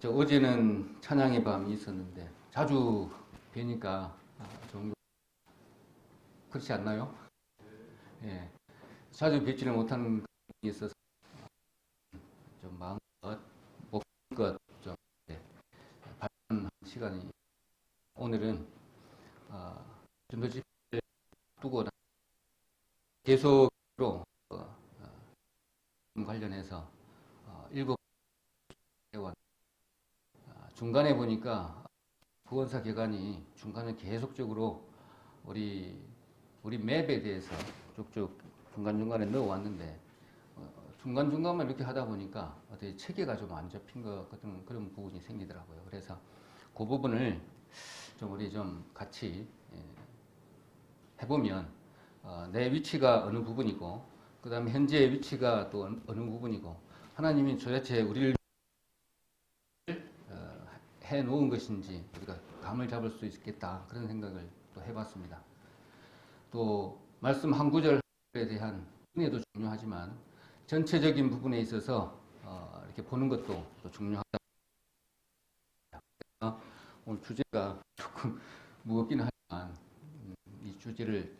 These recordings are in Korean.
저 어제는 찬양의 밤이 있었는데 자주 뵈니까 좀 그렇지 않나요? 예. 자주 뵙지를 못하는 게 있어서 좀 마음껏 목껏 좀 발전한 시간이 오늘은 전도 집회 두고 계속으로 관련해서 일곱 개원 중간에 보니까 구원사 개관이 중간에 계속적으로 우리 맵에 대해서 쭉쭉 중간중간에 넣어왔는데 중간중간만 이렇게 하다 보니까 어떻게 체계가 좀 안 잡힌 것 같은 그런 부분이 생기더라고요. 그래서 그 부분을 좀 우리 좀 같이 해보면 내 위치가 어느 부분이고 그 다음에 현재의 위치가 또 어느 부분이고 하나님이 도대체 우리를 해놓은 것인지 우리가 감을 잡을 수 있겠다 그런 생각을 또 해봤습니다. 또 말씀 한 구절에 대한 은혜도 중요하지만 전체적인 부분에 있어서 이렇게 보는 것도 또 중요하다. 오늘 주제가 조금 무겁긴 하지만 이 주제를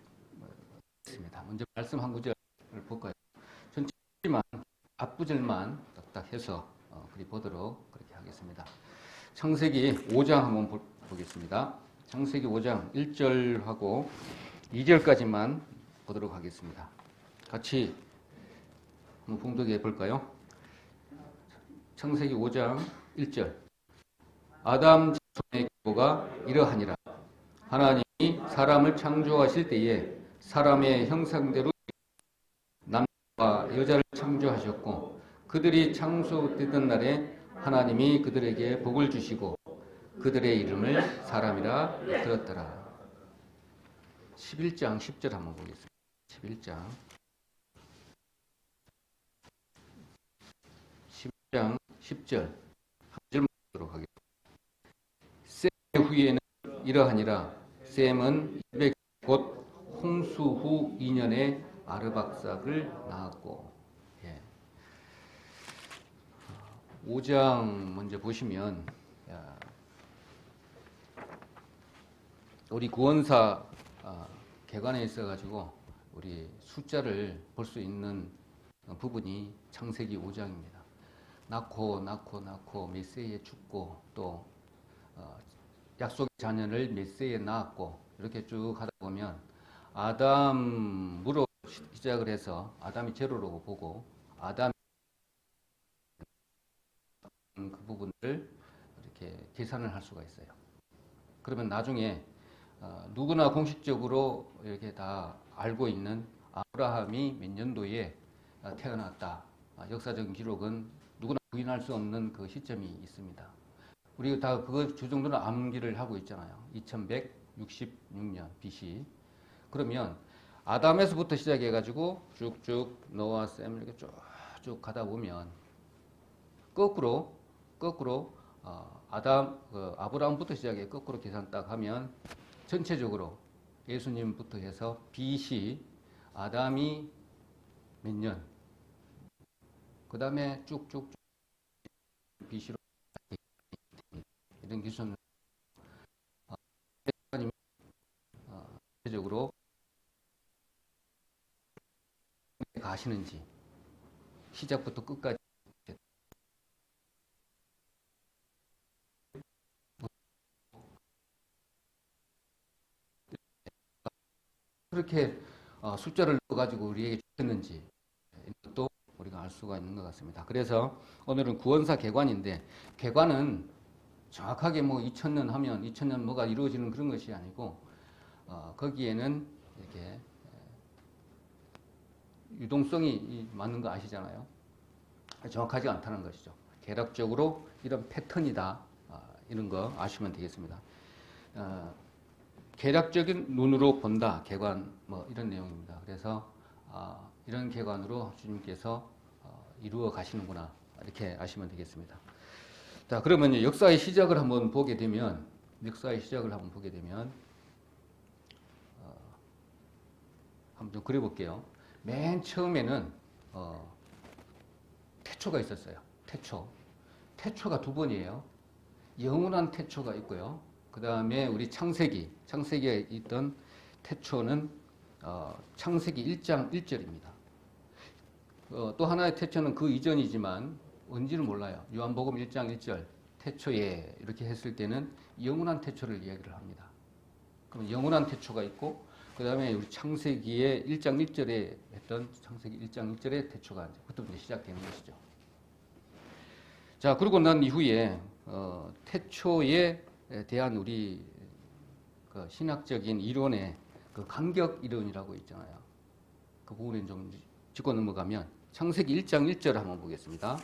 했습니다. 먼저 말씀 한 구절을 볼까요? 전체만 앞구절만 딱딱 해서 그리 보도록 그렇게 하겠습니다. 창세기 5장 한번 보겠습니다. 창세기 5장 1절하고 2절까지만 보도록 하겠습니다. 같이 한번 봉독해 볼까요? 창세기 5장 1절 아담 자손의 계보가 이러하니라. 하나님이 사람을 창조하실 때에 사람의 형상대로 남자와 여자를 창조하셨고 그들이 창조되던 날에 하나님이 그들에게 복을 주시고 그들의 이름을 사람이라 불렀더라. 11장 10절 한번 보겠습니다. 11장 10절 한 절만 보도록 하겠습니다. 셈 후에는 이러하니라. 셈은 곧 홍수 후 2년에 아르박삭을 낳았고. 5장 먼저 보시면 우리 구원사 개관에 있어가지고 우리 숫자를 볼 수 있는 부분이 창세기 5장입니다. 낳고 메세에 죽고 또 약속의 자녀를 메세에 낳았고 이렇게 쭉 하다 보면 아담으로 시작을 해서 아담이 제로로 보고 아담 그 부분을 이렇게 계산을 할 수가 있어요. 그러면 나중에 누구나 공식적으로 이렇게 다 알고 있는 아브라함이 몇 년도에 태어났다. 역사적인 기록은 누구나 부인할 수 없는 그 시점이 있습니다. 우리가 다 그 정도는 암기를 하고 있잖아요. 2166년 BC. 그러면 아담에서부터 시작해가지고 쭉쭉 노아, 셈 이렇게 쭉쭉 가다 보면 거꾸로 아브라함부터 시작해 거꾸로 계산 딱 하면 전체적으로 예수님부터 해서 BC 아담이 몇 년, 그 다음에 쭉쭉 BC로 이런 기준을 전체적으로 가시는지 시작부터 끝까지 그렇게 숫자를 넣어가지고 우리에게 주셨는지 이것도 우리가 알 수가 있는 것 같습니다. 그래서 오늘은 구원사 개관인데 개관은 정확하게 뭐 2000년 하면 2000년 뭐가 이루어지는 그런 것이 아니고 거기에는 이렇게 유동성이 맞는 거 아시잖아요. 정확하지 않다는 것이죠. 계략적으로 이런 패턴이다. 이런 거 아시면 되겠습니다. 계략적인 눈으로 본다. 개관 뭐 이런 내용입니다. 그래서 이런 개관으로 주님께서 이루어 가시는구나. 이렇게 아시면 되겠습니다. 자, 그러면 역사의 시작을 한번 보게 되면 한번 좀 그려볼게요. 맨 처음에는 태초가 있었어요. 태초. 태초가 두 번이에요. 영원한 태초가 있고요. 그 다음에 우리 창세기에 있던 태초는 창세기 1장 1절입니다. 또 하나의 태초는 그 이전이지만 뭔지는 몰라요. 요한복음 1장 1절 태초에 이렇게 했을 때는 영원한 태초를 이야기를 합니다. 그럼 영원한 태초가 있고 그 다음에 우리 창세기의 1장 1절에 했던 창세기 1장 1절의 태초가 그때부터 시작되는 것이죠. 자, 그러고 난 이후에 태초에 대한 우리 그 신학적인 이론의 그 간격 이론이라고 있잖아요. 그 부분에 좀 짚고 넘어가면 창세기 1장 1절 한번 보겠습니다.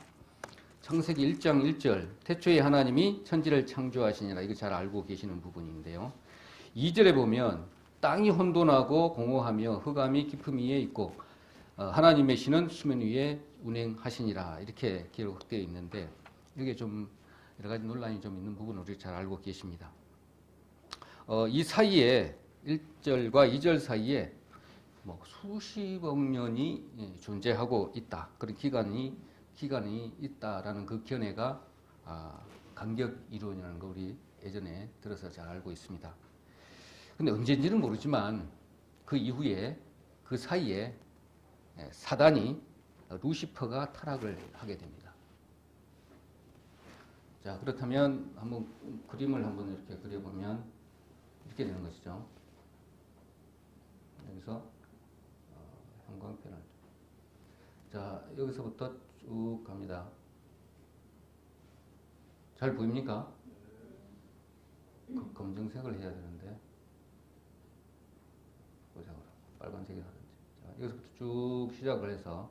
창세기 1장 1절 태초에 하나님이 천지를 창조하시니라. 이거 잘 알고 계시는 부분인데요. 2절에 보면 땅이 혼돈하고 공허하며 흑암이 깊음 위에 있고 하나님의 신은 수면 위에 운행하시니라. 이렇게 기록되어 있는데 이게 좀 여러 가지 논란이 좀 있는 부분을 우리 잘 알고 계십니다. 이 사이에 1절과 2절 사이에 뭐 수십억 년이 존재하고 있다. 그런 기간이 있다라는 그 견해가 간격 이론이라는 거 우리 예전에 들어서 잘 알고 있습니다. 근데 언제인지는 모르지만 그 이후에 그 사이에 사단이 루시퍼가 타락을 하게 됩니다. 자, 그렇다면 한번 그림을 한번 이렇게 그려보면 이렇게 되는 것이죠. 여기서 형광펜을 자, 여기서부터 쭉 갑니다. 잘 보입니까? 검정색을 해야 되는데 보자, 빨간색이 하든지. 자, 여기서부터 쭉 시작을 해서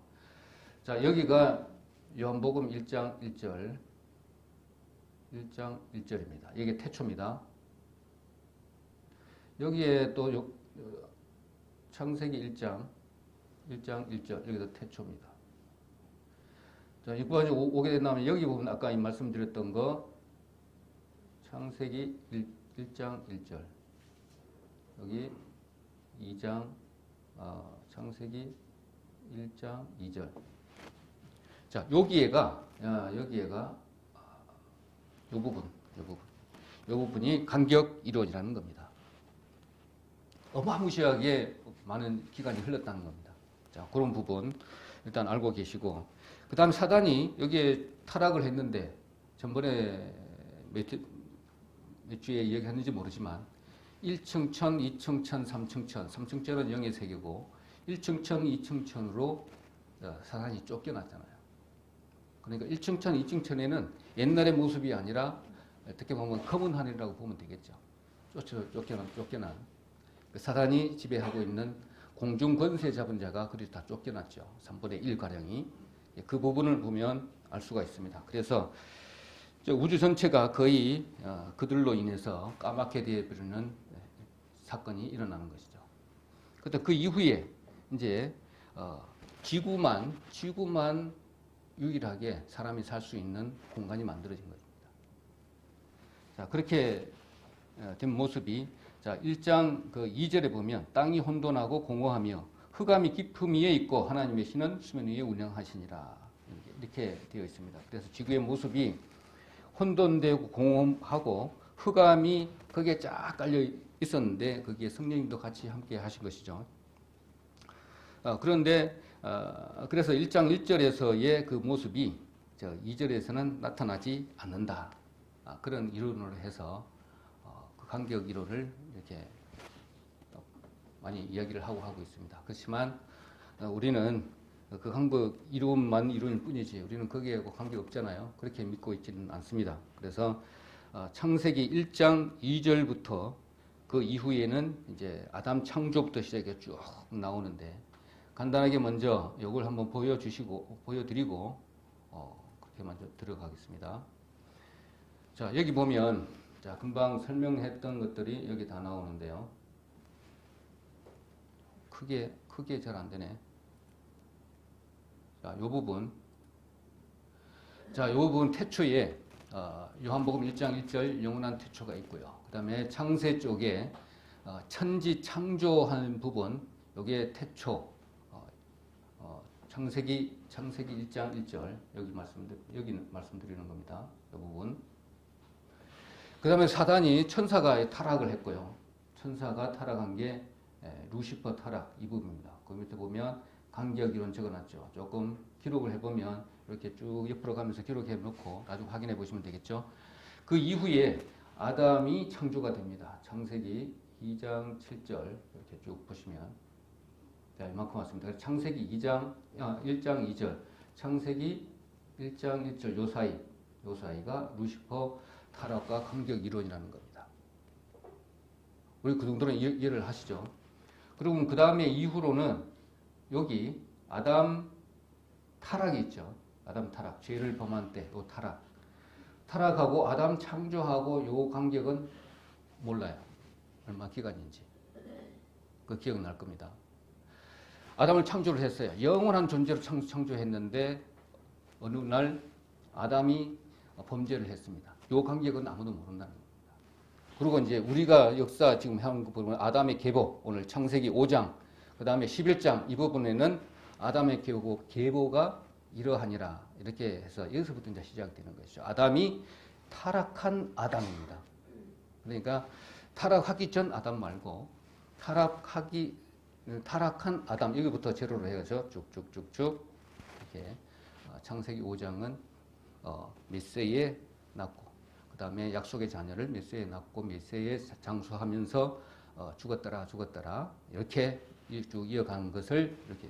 자, 여기가 요한복음 1장 1절입니다. 이게 태초입니다. 여기에 또 창세기 1장 1절 여기도 태초입니다. 자, 여기까지 오게 된다면 여기 보면 아까 말씀드렸던 거 창세기 1장 1절 여기 2장 창세기 1장 2절. 자, 여기에가 이 부분이 간격 이론이라는 겁니다. 어마무시하게 많은 기간이 흘렀다는 겁니다. 자, 그런 부분 일단 알고 계시고, 그 다음 사단이 여기에 타락을 했는데, 전번에 몇 주에 이야기했는지 모르지만, 1층 천, 2층 천, 3층 천, 3층 천은 영의 세계고, 1층 천, 2층 천으로 사단이 쫓겨났잖아요. 그러니까 1층 천, 2층 천에는 옛날의 모습이 아니라 어떻게 보면 검은 하늘이라고 보면 되겠죠. 쫓겨난 사단이 지배하고 있는 공중 권세 잡은 자가 그리 다 쫓겨났죠. 3분의 1가량이. 그 부분을 보면 알 수가 있습니다. 그래서 우주 전체가 거의 그들로 인해서 까맣게 되어버리는 사건이 일어나는 것이죠. 그때 그 이후에 이제 지구만 유일하게 사람이 살 수 있는 공간이 만들어진 겁니다. 자, 그렇게 된 모습이 자, 1장 그 2절에 보면 땅이 혼돈하고 공허하며 흑암이 깊음 위에 있고 하나님의 신은 수면 위에 운행하시니라. 이렇게 되어 있습니다. 그래서 지구의 모습이 혼돈되고 공허하고 흑암이 거기에 쫙 깔려 있었는데 거기에 성령님도 같이 함께 하신 것이죠. 그런데 그래서 1장 1절에서의 그 모습이 2절에서는 나타나지 않는다. 그런 이론으로 해서 그 간격 이론을 이렇게 많이 이야기를 하고 있습니다. 그렇지만 우리는 그 간격 이론일 뿐이지 우리는 거기에 관계 없잖아요. 그렇게 믿고 있지는 않습니다. 그래서 창세기 1장 2절부터 그 이후에는 이제 아담 창조부터 시작해 쭉 나오는데 간단하게 먼저 이걸 한번 보여드리고 그렇게 먼저 들어가겠습니다. 자, 여기 보면 자, 금방 설명했던 것들이 여기 다 나오는데요. 크게 잘 안 되네. 자, 요 부분. 자, 요 부분 태초에 요한복음 1장 1절 영원한 태초가 있고요. 그 다음에 창세 쪽에 천지 창조하는 부분, 요게 태초, 창세기 1장 1절 여기 말씀드리는 겁니다. 이 부분. 그 다음에 사단이 천사가 타락을 했고요. 천사가 타락한 게 루시퍼 타락 이 부분입니다. 그 밑에 보면 간격 이론 적어놨죠. 조금 기록을 해보면 이렇게 쭉 옆으로 가면서 기록해 놓고 나중에 확인해 보시면 되겠죠. 그 이후에 아담이 창조가 됩니다. 창세기 2장 7절 이렇게 쭉 보시면 자, 이만큼 왔습니다. 창세기 1장 2절 창세기 1장 1절 요 사이가 루시퍼 타락과 간격 이론이라는 겁니다. 우리 그 정도는 이해를 하시죠. 그리고 그 다음에 이후로는 여기 아담 타락이 있죠. 아담 타락, 죄를 범한 때 요 타락하고 아담 창조하고 요 간격은 몰라요. 얼마 기간인지. 그 기억날 겁니다. 아담을 창조를 했어요. 영원한 존재로 창조했는데 어느 날 아담이 범죄를 했습니다. 요 간격은 아무도 모른다는 겁니다. 그리고 이제 우리가 역사 지금 한 거 보면 아담의 계보, 오늘 창세기 5장, 그 다음에 11장 이 부분에는 아담의 계보가 이러하니라 이렇게 해서 여기서부터 이제 시작되는 것이죠. 아담이 타락한 아담입니다. 그러니까 타락하기 전 아담 말고 타락한 아담 여기부터 제로로 해서 쭉쭉쭉쭉 이렇게 창세기 5장은 메시에 낳고 그 다음에 약속의 자녀를 메시에 낳고 메시에 장수하면서 죽었더라 이렇게 쭉 이어가는 것을 이렇게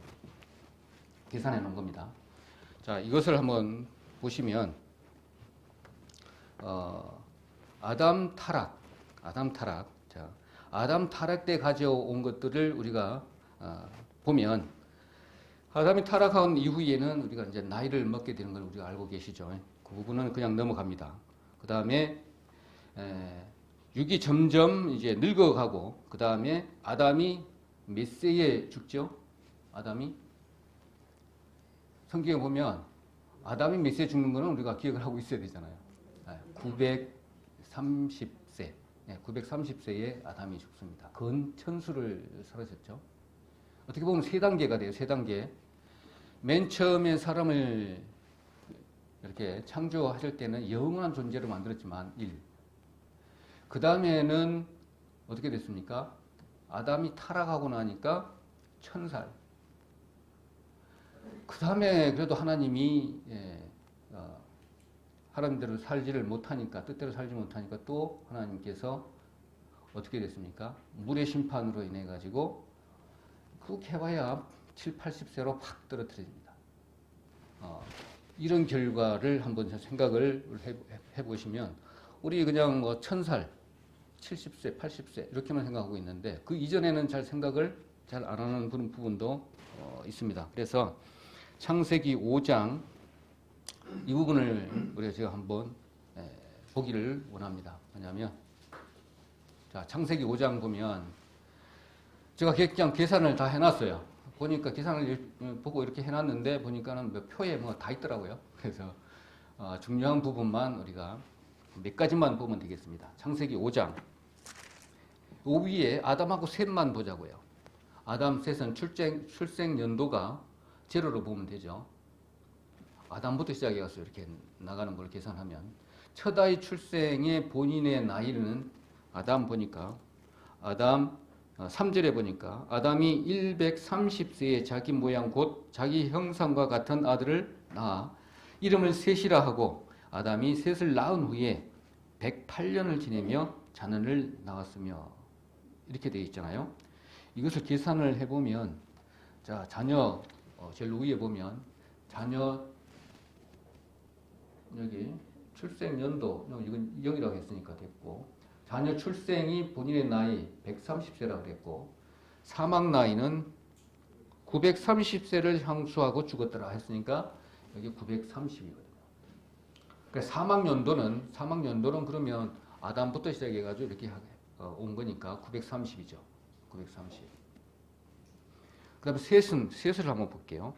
계산해 놓은 겁니다. 자, 이것을 한번 보시면 아담 타락. 자, 아담 타락 때 가져온 것들을 우리가 보면 아담이 타락한 이후에는 우리가 이제 나이를 먹게 되는 걸 우리가 알고 계시죠. 그 부분은 그냥 넘어갑니다. 그 다음에 육이 점점 이제 늙어가고 그 다음에 아담이 몇 세에 죽죠? 아담이 성경에 보면 아담이 몇 세에 죽는 거는 우리가 기억을 하고 있어야 되잖아요. 930세. 930세에 아담이 죽습니다. 건 천수를 살으셨죠. 어떻게 보면 세 단계가 돼요. 세 단계. 맨 처음에 사람을 이렇게 창조하실 때는 영원한 존재로 만들었지만 1. 그 다음에는 어떻게 됐습니까? 아담이 타락하고 나니까 1000살. 그 다음에 그래도 하나님이 하나님대로 살지를 못하니까 뜻대로 살지 못하니까 또 하나님께서 어떻게 됐습니까? 물의 심판으로 인해 가지고 그 해봐야 7, 80세로 팍 떨어뜨립니다. 이런 결과를 한번 생각을 해보시면 우리 그냥 뭐 1000살, 70세, 80세 이렇게만 생각하고 있는데 그 이전에는 잘 생각을 잘 안 하는 부분도 있습니다. 그래서 창세기 5장 이 부분을 우리가 제가 한번 보기를 원합니다. 뭐냐면 자, 창세기 5장 보면 제가 그냥 계산을 다 해놨어요. 보니까 계산을 보고 이렇게 해놨는데 보니까는 몇 표에 뭐 다 있더라고요. 그래서 중요한 부분만 우리가 몇 가지만 보면 되겠습니다. 창세기 5장 5위에 아담하고 셋만 보자고요. 아담 셋은 출생 연도가 제로로 보면 되죠. 아담부터 시작해서 이렇게 나가는 걸 계산하면 첫 아이 출생의 본인의 나이는 아담 보니까 아담 3절에 보니까 아담이 130세에 자기 모양 곧 자기 형상과 같은 아들을 낳아 이름을 셋이라 하고 아담이 셋을 낳은 후에 108년을 지내며 자녀를 낳았으며 이렇게 되어 있잖아요. 이것을 계산을 해보면 자, 자녀 제일 위에 보면 자녀 여기 출생 연도 이건 0이라고 했으니까 됐고 자녀 출생이 본인의 나이 130세라고 그랬고 사망 나이는 930세를 향수하고 죽었더라 했으니까 여기 930이거든요. 그러니까 사망 연도는 그러면 아담부터 시작해가지고 이렇게 온 거니까 930이죠. 930. 그 다음에 셋을 한번 볼게요.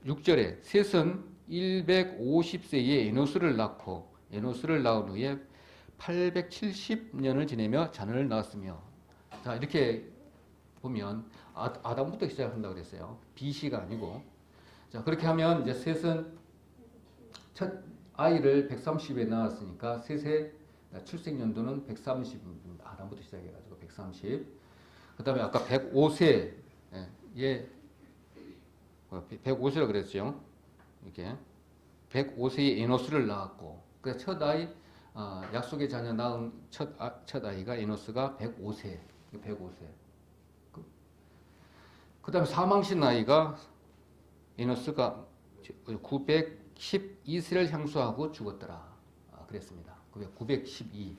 6절에 셋은 150세에 에노스를 낳고 에노스를 낳은 후에 870년을 지내며 자녀를 낳았으며 자 이렇게 보면 아담부터 시작한다고 그랬어요. BC가 아니고 자, 그렇게 하면 이제 셋은 첫 아이를 130에 낳았으니까 셋의 출생 연도는 130입니다. 아담부터 시작해가지고 130. 그 다음에 아까 105세, 예, 105세라 그랬죠. 이렇게 105세의 에노스를 낳았고, 그래서 첫 아이, 약속의 자녀 낳은 첫 아이가 에노스가 105세, 105세. 그 다음에 사망신 나이가 에노스가 912세를 향수하고 죽었더라. 그랬습니다. 912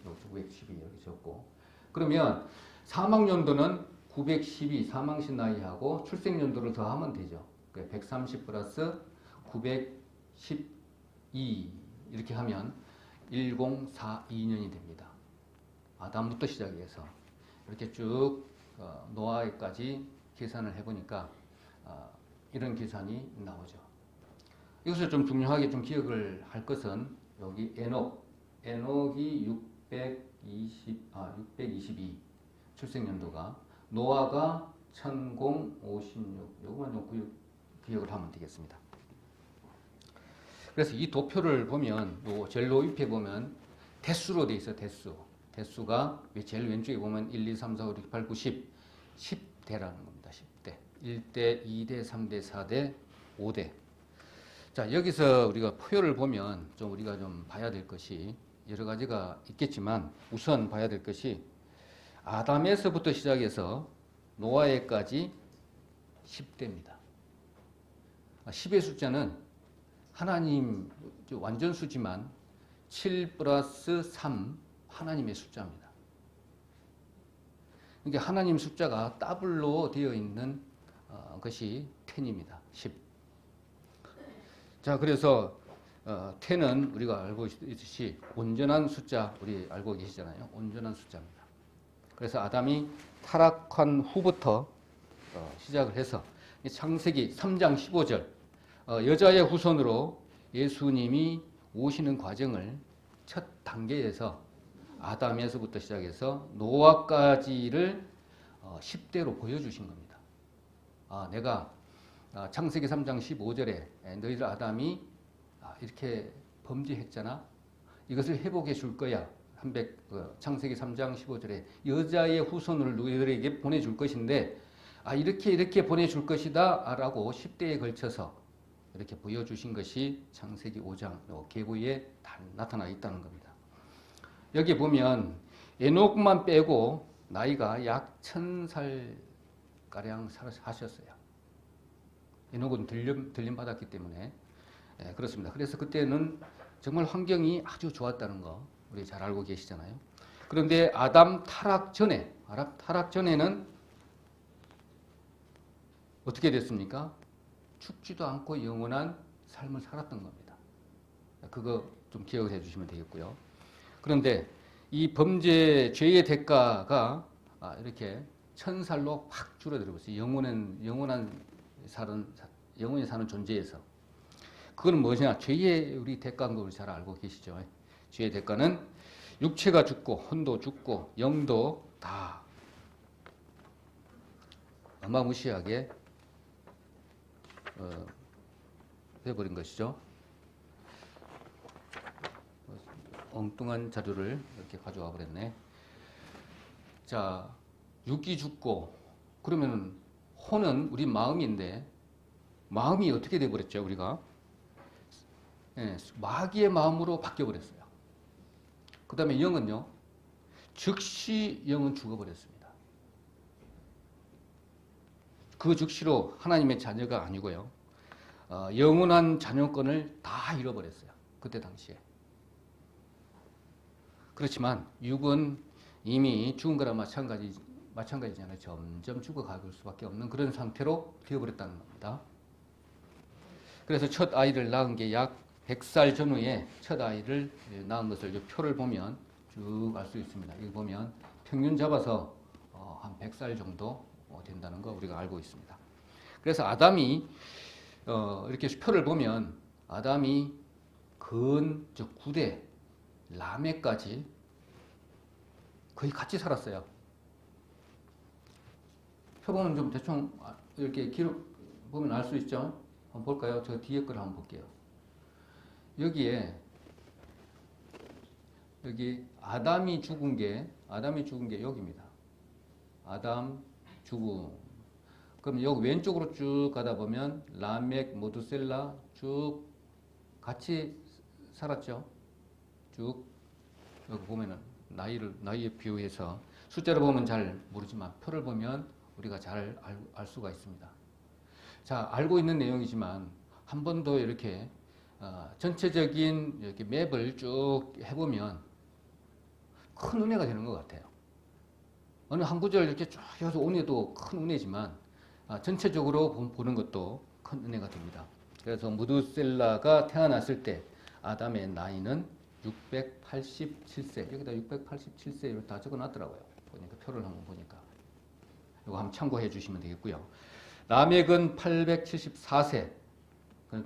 이렇게 적고. 그러면 사망연도는 912 사망신 나이하고 출생연도를 더하면 되죠. 130 플러스 912 이렇게 하면 1042년이 됩니다. 아담부터 시작해서 이렇게 쭉 노아에까지 계산을 해보니까 이런 계산이 나오죠. 이것을 좀 중요하게 좀 기억을 할 것은 여기 에녹이 622 출생연도가, 노아가 1056, 요것만 좀 기억을 하면 되겠습니다. 그래서 이 도표를 보면 요 제일 높이 보면 대수로 되어 있어요. 대수가 제일 왼쪽에 보면 1, 2, 3, 4, 5, 6, 8, 9, 10 10대라는 겁니다. 10대 1대, 2대, 3대, 4대, 5대. 자, 여기서 우리가 표를 보면 좀 우리가 좀 봐야 될 것이 여러 가지가 있겠지만 우선 봐야 될 것이 아담에서부터 시작해서 노아에까지 10대입니다. 10의 숫자는 하나님 완전 수지만 7 플러스 3 하나님의 숫자입니다. 그러니까 하나님 숫자가 더블로 되어 있는 것이 10입니다. 10. 자, 그래서 10은 우리가 알고 있듯이 온전한 숫자, 우리 알고 계시잖아요. 온전한 숫자입니다. 그래서 아담이 타락한 후부터 시작을 해서 창세기 3장 15절 여자의 후손으로 예수님이 오시는 과정을 첫 단계에서 아담에서부터 시작해서 노아까지를 10대로 보여주신 겁니다. 내가 창세기 3장 15절에 너희들 아담이 이렇게 범죄했잖아. 이것을 회복해 줄 거야. 창세기 3장 15절에 여자의 후손을 너희들에게 보내줄 것인데 이렇게 보내줄 것이다 라고 10대에 걸쳐서 이렇게 보여주신 것이 창세기 5장 계보에 나타나 있다는 겁니다. 여기 보면 에녹만 빼고 나이가 약 1000살가량 사셨어요. 에녹은 들림 받았기 때문에 그렇습니다. 그래서 그때는 정말 환경이 아주 좋았다는 거 우리 잘 알고 계시잖아요. 그런데 아담 타락 전에는 어떻게 됐습니까? 죽지도 않고 영원한 삶을 살았던 겁니다. 그거 좀 기억해 주시면 되겠고요. 그런데 이 범죄, 죄의 대가가 이렇게 1000살로 확 줄어들었어요. 영원히 사는 존재에서. 그건 뭐냐? 죄의 우리 대가인 걸 잘 알고 계시죠? 죄의 대가는 육체가 죽고, 혼도 죽고, 영도 다 어마무시하게 해버린 것이죠. 엉뚱한 자료를 이렇게 가져와 버렸네. 자, 육이 죽고, 그러면 혼은 우리 마음인데, 마음이 어떻게 돼버렸죠, 우리가? 마귀의 마음으로 바뀌어버렸어요. 그 다음에 영은요, 즉시 영은 죽어버렸습니다. 그 즉시로 하나님의 자녀가 아니고요, 영원한 자녀권을 다 잃어버렸어요. 그때 당시에. 그렇지만 육은 이미 죽은 거랑 마찬가지잖아요. 점점 죽어갈 수밖에 없는 그런 상태로 되어버렸다는 겁니다. 그래서 첫 아이를 낳은 게 약 100살 전후에 첫 아이를 낳은 것을 이 표를 보면 쭉 알 수 있습니다. 이거 보면 평균 잡아서 한 100살 정도 된다는 거 우리가 알고 있습니다. 그래서 아담이 이렇게 표를 보면 아담이 근 9대 라멕까지 거의 같이 살았어요. 표 보면 좀 대충 이렇게 기록 보면 알 수 있죠. 한번 볼까요? 저 뒤에 걸 한번 볼게요. 여기에 여기 아담이 죽은 게 여기입니다. 아담 죽음. 그럼 여기 왼쪽으로 쭉 가다 보면 라멕, 모두셀라 쭉 같이 살았죠. 쭉 여기 보면은 나이에 비유해서 숫자를 보면 잘 모르지만 표를 보면 우리가 잘 알 수가 있습니다. 자, 알고 있는 내용이지만 한 번 더 이렇게 전체적인 이렇게 맵을 쭉 해보면 큰 은혜가 되는 것 같아요. 어느 한 구절 이렇게 쭉 해서 은혜도 큰 은혜지만 전체적으로 보는 것도 큰 은혜가 됩니다. 그래서 무두셀라가 태어났을 때 아담의 나이는 687세. 여기다 687세 이렇게 다 적어놨더라고요. 보니까 표를 한번 보니까 이거 한번 참고해 주시면 되겠고요. 라멕은 874세.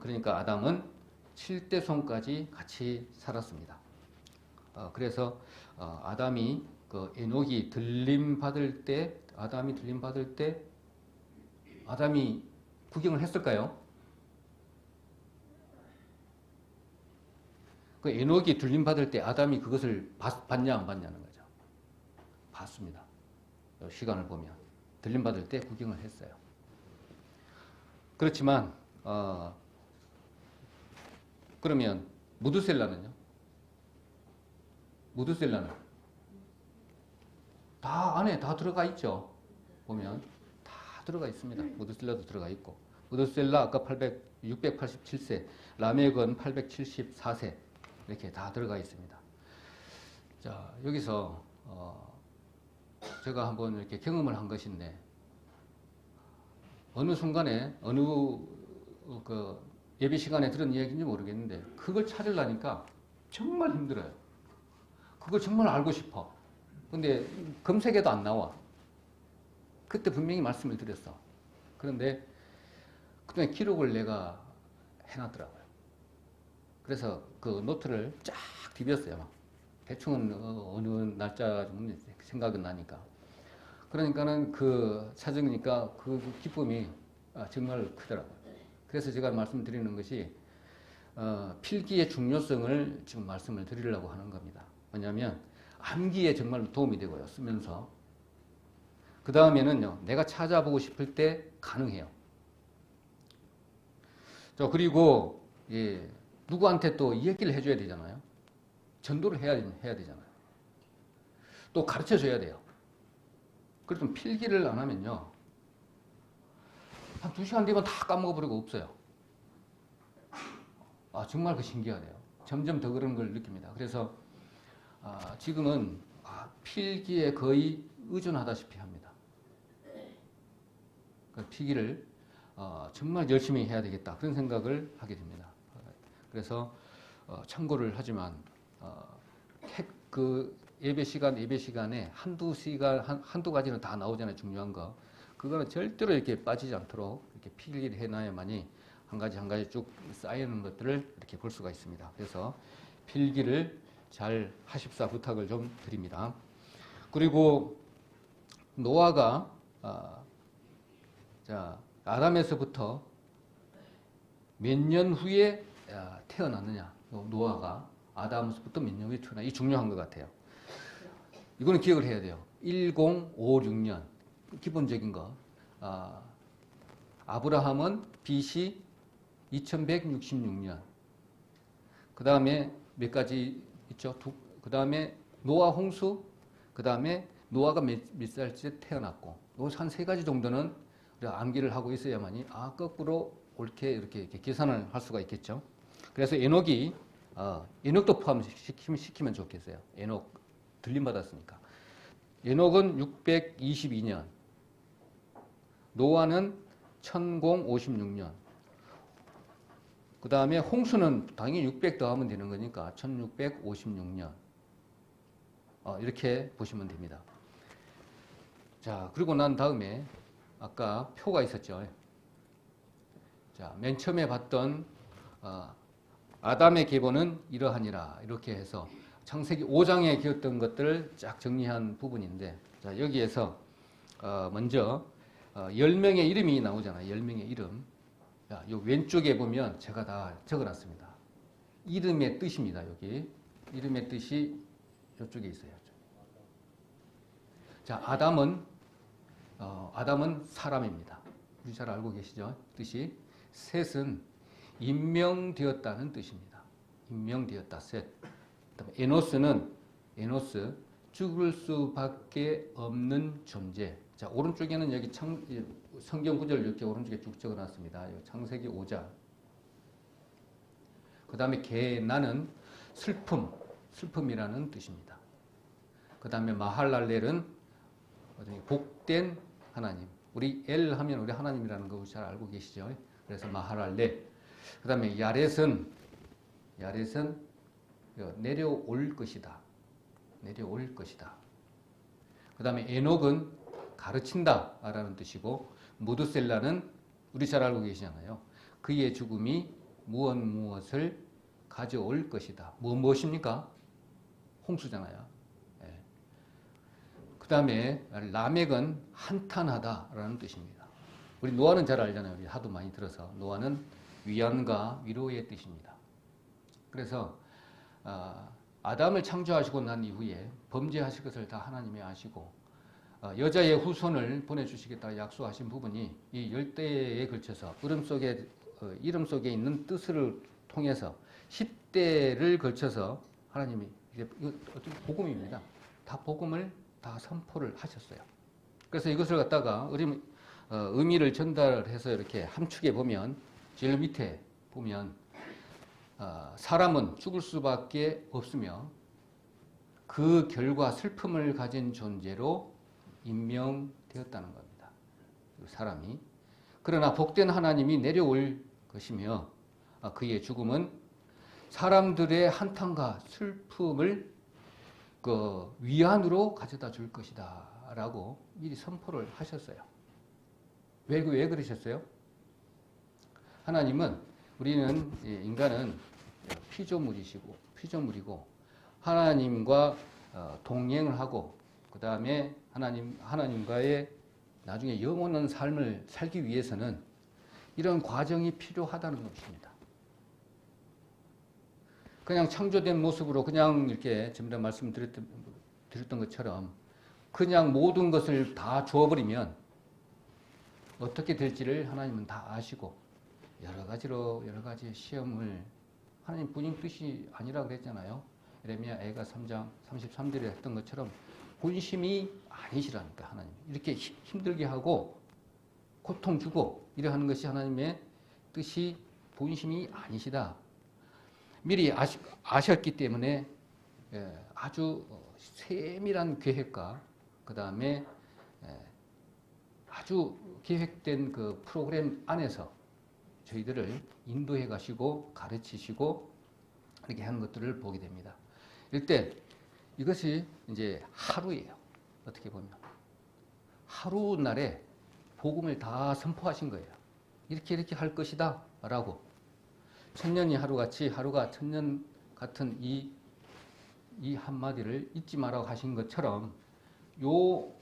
그러니까 아담은 7대 손까지 같이 살았습니다. 그래서 아담이 그 에녹이 들림 받을 때 아담이 구경을 했을까요? 그 에녹이 들림 받을 때 아담이 그것을 봤냐 안 봤냐는 거죠. 봤습니다. 시간을 보면 들림 받을 때 구경을 했어요. 그렇지만 그러면 무두셀라는요? 무두셀라는 다 안에 다 들어가 있죠. 보면 다 들어가 있습니다. 무두셀라도 들어가 있고 무두셀라 아까 687세, 라멕은 874세 이렇게 다 들어가 있습니다. 자, 여기서 제가 한번 이렇게 경험을 한 것인데 어느 순간에 어느 그 예배 시간에 들은 이야기인지 모르겠는데 그걸 찾으려니까 정말 힘들어요. 그걸 정말 알고 싶어. 근데 검색해도 안 나와. 그때 분명히 말씀을 드렸어. 그런데 그동안 기록을 내가 해놨더라고요. 그래서 그 노트를 쫙 디뎠어요. 대충은 어느 날짜 좀 생각은 나니까. 그러니까는 그 찾으니까 그 기쁨이 정말 크더라고요. 그래서 제가 말씀드리는 것이 필기의 중요성을 지금 말씀을 드리려고 하는 겁니다. 왜냐하면 암기에 정말 도움이 되고요. 쓰면서. 그 다음에는요. 내가 찾아보고 싶을 때 가능해요. 그리고 누구한테 또 이야기를 해줘야 되잖아요. 전도를 해야 되잖아요. 또 가르쳐줘야 돼요. 그래서 필기를 안 하면요. 한 2시간 뒤면 다 까먹어버리고 없어요. 정말 그 신기하네요. 점점 더 그런 걸 느낍니다. 그래서 지금은 필기에 거의 의존하다시피 합니다. 그 필기를 정말 열심히 해야 되겠다. 그런 생각을 하게 됩니다. 그래서 참고를 하지만 그 예배 시간에 한두 가지는 다 나오잖아요. 중요한 거. 그거는 절대로 이렇게 빠지지 않도록 이렇게 필기를 해놔야만이 한 가지 쭉 쌓이는 것들을 이렇게 볼 수가 있습니다. 그래서 필기를 잘 하십사 부탁을 좀 드립니다. 그리고 노아가 아담에서부터 몇 년 후에 태어났느냐. 노아가 아담에서부터 몇 년 후에 태어나. 이 중요한 것 같아요. 이거는 기억을 해야 돼요. 1056년. 기본적인 거. 아브라함은 BC 2166년. 그 다음에 몇 가지 있죠? 그 다음에 노아 홍수. 그 다음에 노아가 몇 살째 태어났고. 요 한 3가지 정도는 우리가 암기를 하고 있어야만이 거꾸로 옳게 이렇게 계산을 할 수가 있겠죠. 그래서 에녹도 포함시키면 좋겠어요. 에녹 들림 받았으니까. 에녹은 622년. 노아는 1056년. 그 다음에 홍수는 당연히 600 더하면 되는 거니까 1656년. 이렇게 보시면 됩니다. 자, 그리고 난 다음에 아까 표가 있었죠. 자, 맨 처음에 봤던 아담의 계보는 이러하니라. 이렇게 해서 창세기 5장에 기었던 것들을 쫙 정리한 부분인데, 자, 여기에서 먼저 10명의 이름이 나오잖아요. 10명의 이름. 요 왼쪽에 보면 제가 다 적어놨습니다. 이름의 뜻입니다. 여기 이름의 뜻이 이쪽에 있어요. 자, 아담은 사람입니다. 우리 잘 알고 계시죠? 뜻이. 셋은 임명되었다는 뜻입니다. 임명되었다. 셋. 그다음에 에노스 죽을 수밖에 없는 존재. 자, 오른쪽에는 여기 성경 구절 이렇게 오른쪽에 쭉 적어놨습니다. 창세기 5장. 그 다음에 게나는 슬픔이라는 뜻입니다. 그 다음에 마할랄렐은 복된 하나님. 우리 엘 하면 우리 하나님이라는 거 잘 알고 계시죠? 그래서 마할랄렐. 그 다음에 야렛은 내려올 것이다. 내려올 것이다. 그 다음에 에녹은 가르친다 라는 뜻이고, 무드셀라는 우리 잘 알고 계시잖아요. 그의 죽음이 무엇을 가져올 것이다. 무엇입니까? 홍수잖아요. 예. 그 다음에 라멕은 한탄하다 라는 뜻입니다. 우리 노아는 잘 알잖아요. 우리 하도 많이 들어서. 노아는 위안과 위로의 뜻입니다. 그래서 아담을 창조하시고 난 이후에 범죄하실 것을 다 하나님이 아시고 여자의 후손을 보내주시겠다 약속하신 부분이 이 열대에 걸쳐서 이름 속에 있는 뜻을 통해서 10대를 걸쳐서 하나님이 이거 복음입니다. 다 복음을 다 선포를 하셨어요. 그래서 이것을 갖다가 의미를 전달해서 이렇게 함축해 보면 제일 밑에 보면 사람은 죽을 수밖에 없으며 그 결과 슬픔을 가진 존재로 임명되었다는 겁니다. 사람이. 그러나 복된 하나님이 내려올 것이며 그의 죽음은 사람들의 한탄과 슬픔을 그 위안으로 가져다 줄 것이다 라고 미리 선포를 하셨어요. 왜 그러셨어요? 하나님은 인간은 피조물이고 하나님과 동행을 하고 그 다음에 하나님과의 나중에 영원한 삶을 살기 위해서는 이런 과정이 필요하다는 것입니다. 그냥 창조된 모습으로 그냥 이렇게 전에 말씀드렸던 것처럼 그냥 모든 것을 다 주어버리면 어떻게 될지를 하나님은 다 아시고 여러 가지 시험을 하나님 본인 뜻이 아니라 그랬잖아요. 예레미야 애가 3장 33절에 했던 것처럼 본심이 아니시라니까. 하나님 이렇게 힘들게 하고 고통 주고 이래 하는 것이 하나님의 뜻이 본심이 아니시다. 미리 아셨기 때문에 아주 세밀한 계획과 그 다음에 아주 계획된 그 프로그램 안에서 저희들을 인도해 가시고 가르치시고 이렇게 하는 것들을 보게 됩니다. 이때 이것이 이제 하루예요. 어떻게 보면 하루 날에 복음을 다 선포하신 거예요. 이렇게 할 것이다 라고. 천년이 하루같이 하루가 천년 같은 이 한마디를 잊지 말라고 하신 것처럼 요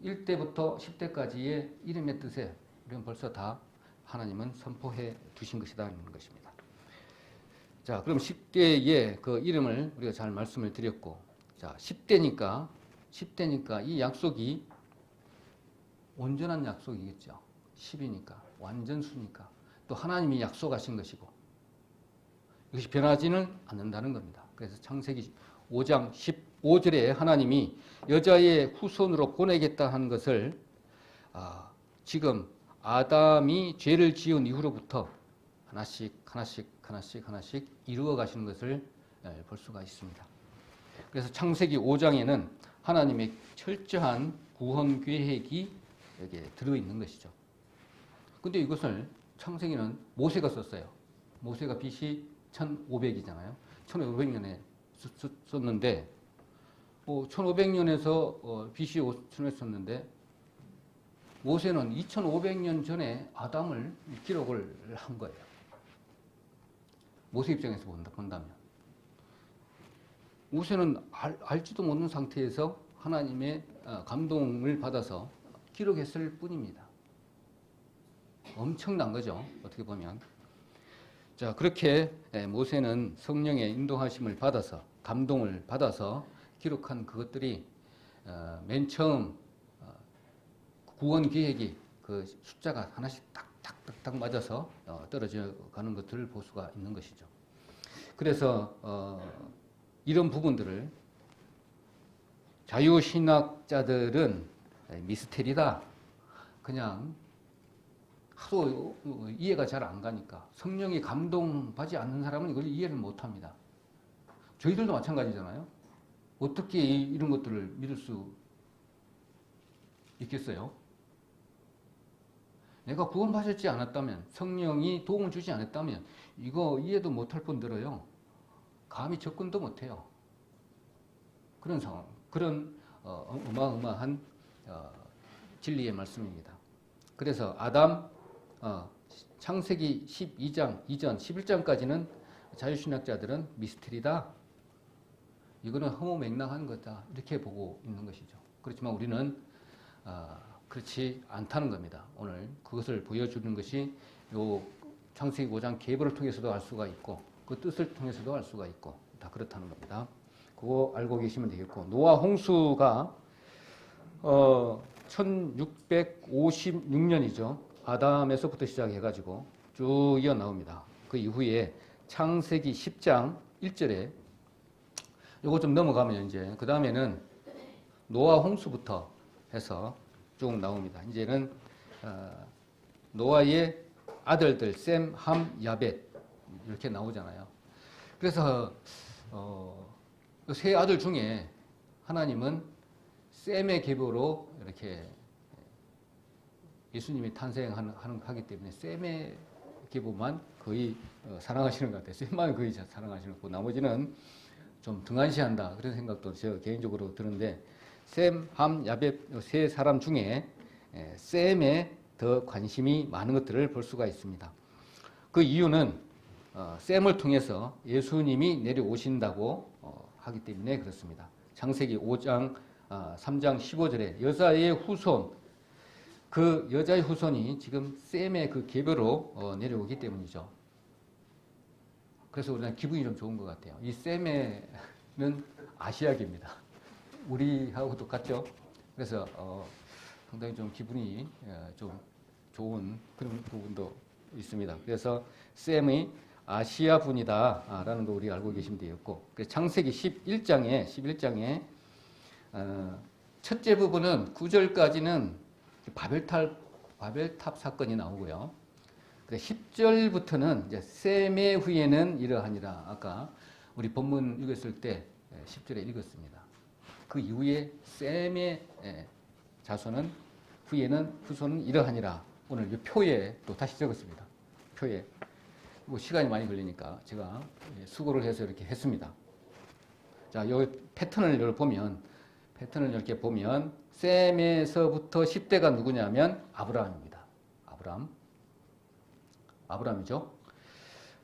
1대부터 10대까지의 이름의 뜻에 우리는 벌써 다 하나님은 선포해 두신 것이라는 것입니다. 자, 그럼 10대의 그 이름을 우리가 잘 말씀을 드렸고, 자, 10대니까 이 약속이 온전한 약속이겠죠. 10이니까, 완전수니까, 또 하나님이 약속하신 것이고, 이것이 변하지는 않는다는 겁니다. 그래서 창세기 5장 15절에 하나님이 여자의 후손으로 보내겠다 하는 것을 지금 아담이 죄를 지은 이후로부터 하나씩 이루어 가시는 것을 볼 수가 있습니다. 그래서 창세기 5장에는 하나님의 철저한 구원 계획이 여기에 들어있는 것이죠. 근데 이것을 창세기는 모세가 썼어요. 모세가 BC 1500이잖아요. 1500년에 썼는데 1500년에서 BC 5000년에 썼는데 모세는 2500년 전에 아담을 기록을 한 거예요. 모세 입장에서 본다면. 모세는 알지도 못하는 상태에서 하나님의 감동을 받아서 기록했을 뿐입니다. 엄청난 거죠. 어떻게 보면. 자, 그렇게 모세는 성령의 인도하심을 받아서, 감동을 받아서 기록한 그것들이 맨 처음 구원 계획이 그 숫자가 하나씩 딱딱딱딱 맞아서 떨어져 가는 것들을 볼 수가 있는 것이죠. 그래서 이런 부분들을 자유신학자들은 미스테리다. 그냥 하도 이해가 잘 안 가니까 성령이 감동받지 않는 사람은 이걸 이해를 못합니다. 저희들도 마찬가지잖아요. 어떻게 이런 것들을 믿을 수 있겠어요? 내가 구원받지 않았다면, 성령이 도움을 주지 않았다면 이거 이해도 못할 뿐더러요, 감히 접근도 못해요. 그런 상황, 그런 어마어마한 진리의 말씀입니다. 그래서 아담, 창세기 12장 이전 11장까지는 자유신학자들은 미스터리다. 이거는 허무맹랑한 거다. 이렇게 보고 있는 것이죠. 그렇지만 우리는 그렇지 않다는 겁니다. 오늘 그것을 보여주는 것이 요 창세기 5장 계보를 통해서도 알 수가 있고 그 뜻을 통해서도 알 수가 있고 다 그렇다는 겁니다. 그거 알고 계시면 되겠고, 노아 홍수가 1656년이죠. 아담에서부터 시작해가지고 쭉 이어 나옵니다. 그 이후에 창세기 10장 1절에 요거 좀 넘어가면 이제 그 다음에는 노아 홍수부터 해서 쭉 나옵니다. 이제는 노아의 아들들 셈, 함, 야벳 이렇게 나오잖아요. 그래서 세 아들 중에 하나님은 셈의 계보로 이렇게 예수님이 탄생하기 때문에 셈의 계보만 거의 사랑하시는 것 같아요. 셈만 거의 사랑하시는 거고 나머지는 좀 등한시한다 그런 생각도 제가 개인적으로 드는데, 셈, 함, 야벳 세 사람 중에 셈에 더 관심이 많은 것들을 볼 수가 있습니다. 그 이유는 셈을 통해서 예수님이 내려오신다고 하기 때문에 그렇습니다. 창세기 5장 3장 15절에 여자의 후손, 그 여자의 후손이 지금 셈의 그 계보로 내려오기 때문이죠. 그래서 우리는 기분이 좀 좋은 것 같아요. 이 셈에는 아시아계입니다. 우리하고 똑같죠. 그래서 상당히 좀 기분이 좀 좋은 그런 부분도 있습니다. 그래서 셈이 아시아 분이다라는 거 우리 알고 계시면 되겠고, 창세기 11장에 첫째 부분은 9절까지는 바벨탑 사건이 나오고요. 10절부터는 이제 셈의 후에는 이러하니라. 아까 우리 본문 읽었을 때 10절에 읽었습니다. 그 이후에 셈의 자손은 후손은 이러하니라. 오늘 이 표에 또 다시 적었습니다. 표에. 뭐 시간이 많이 걸리니까 제가 수고를 해서 이렇게 했습니다. 자, 요 패턴을 이렇게 보면 셈에서부터 10대가 누구냐면 아브라함입니다. 아브라함이죠.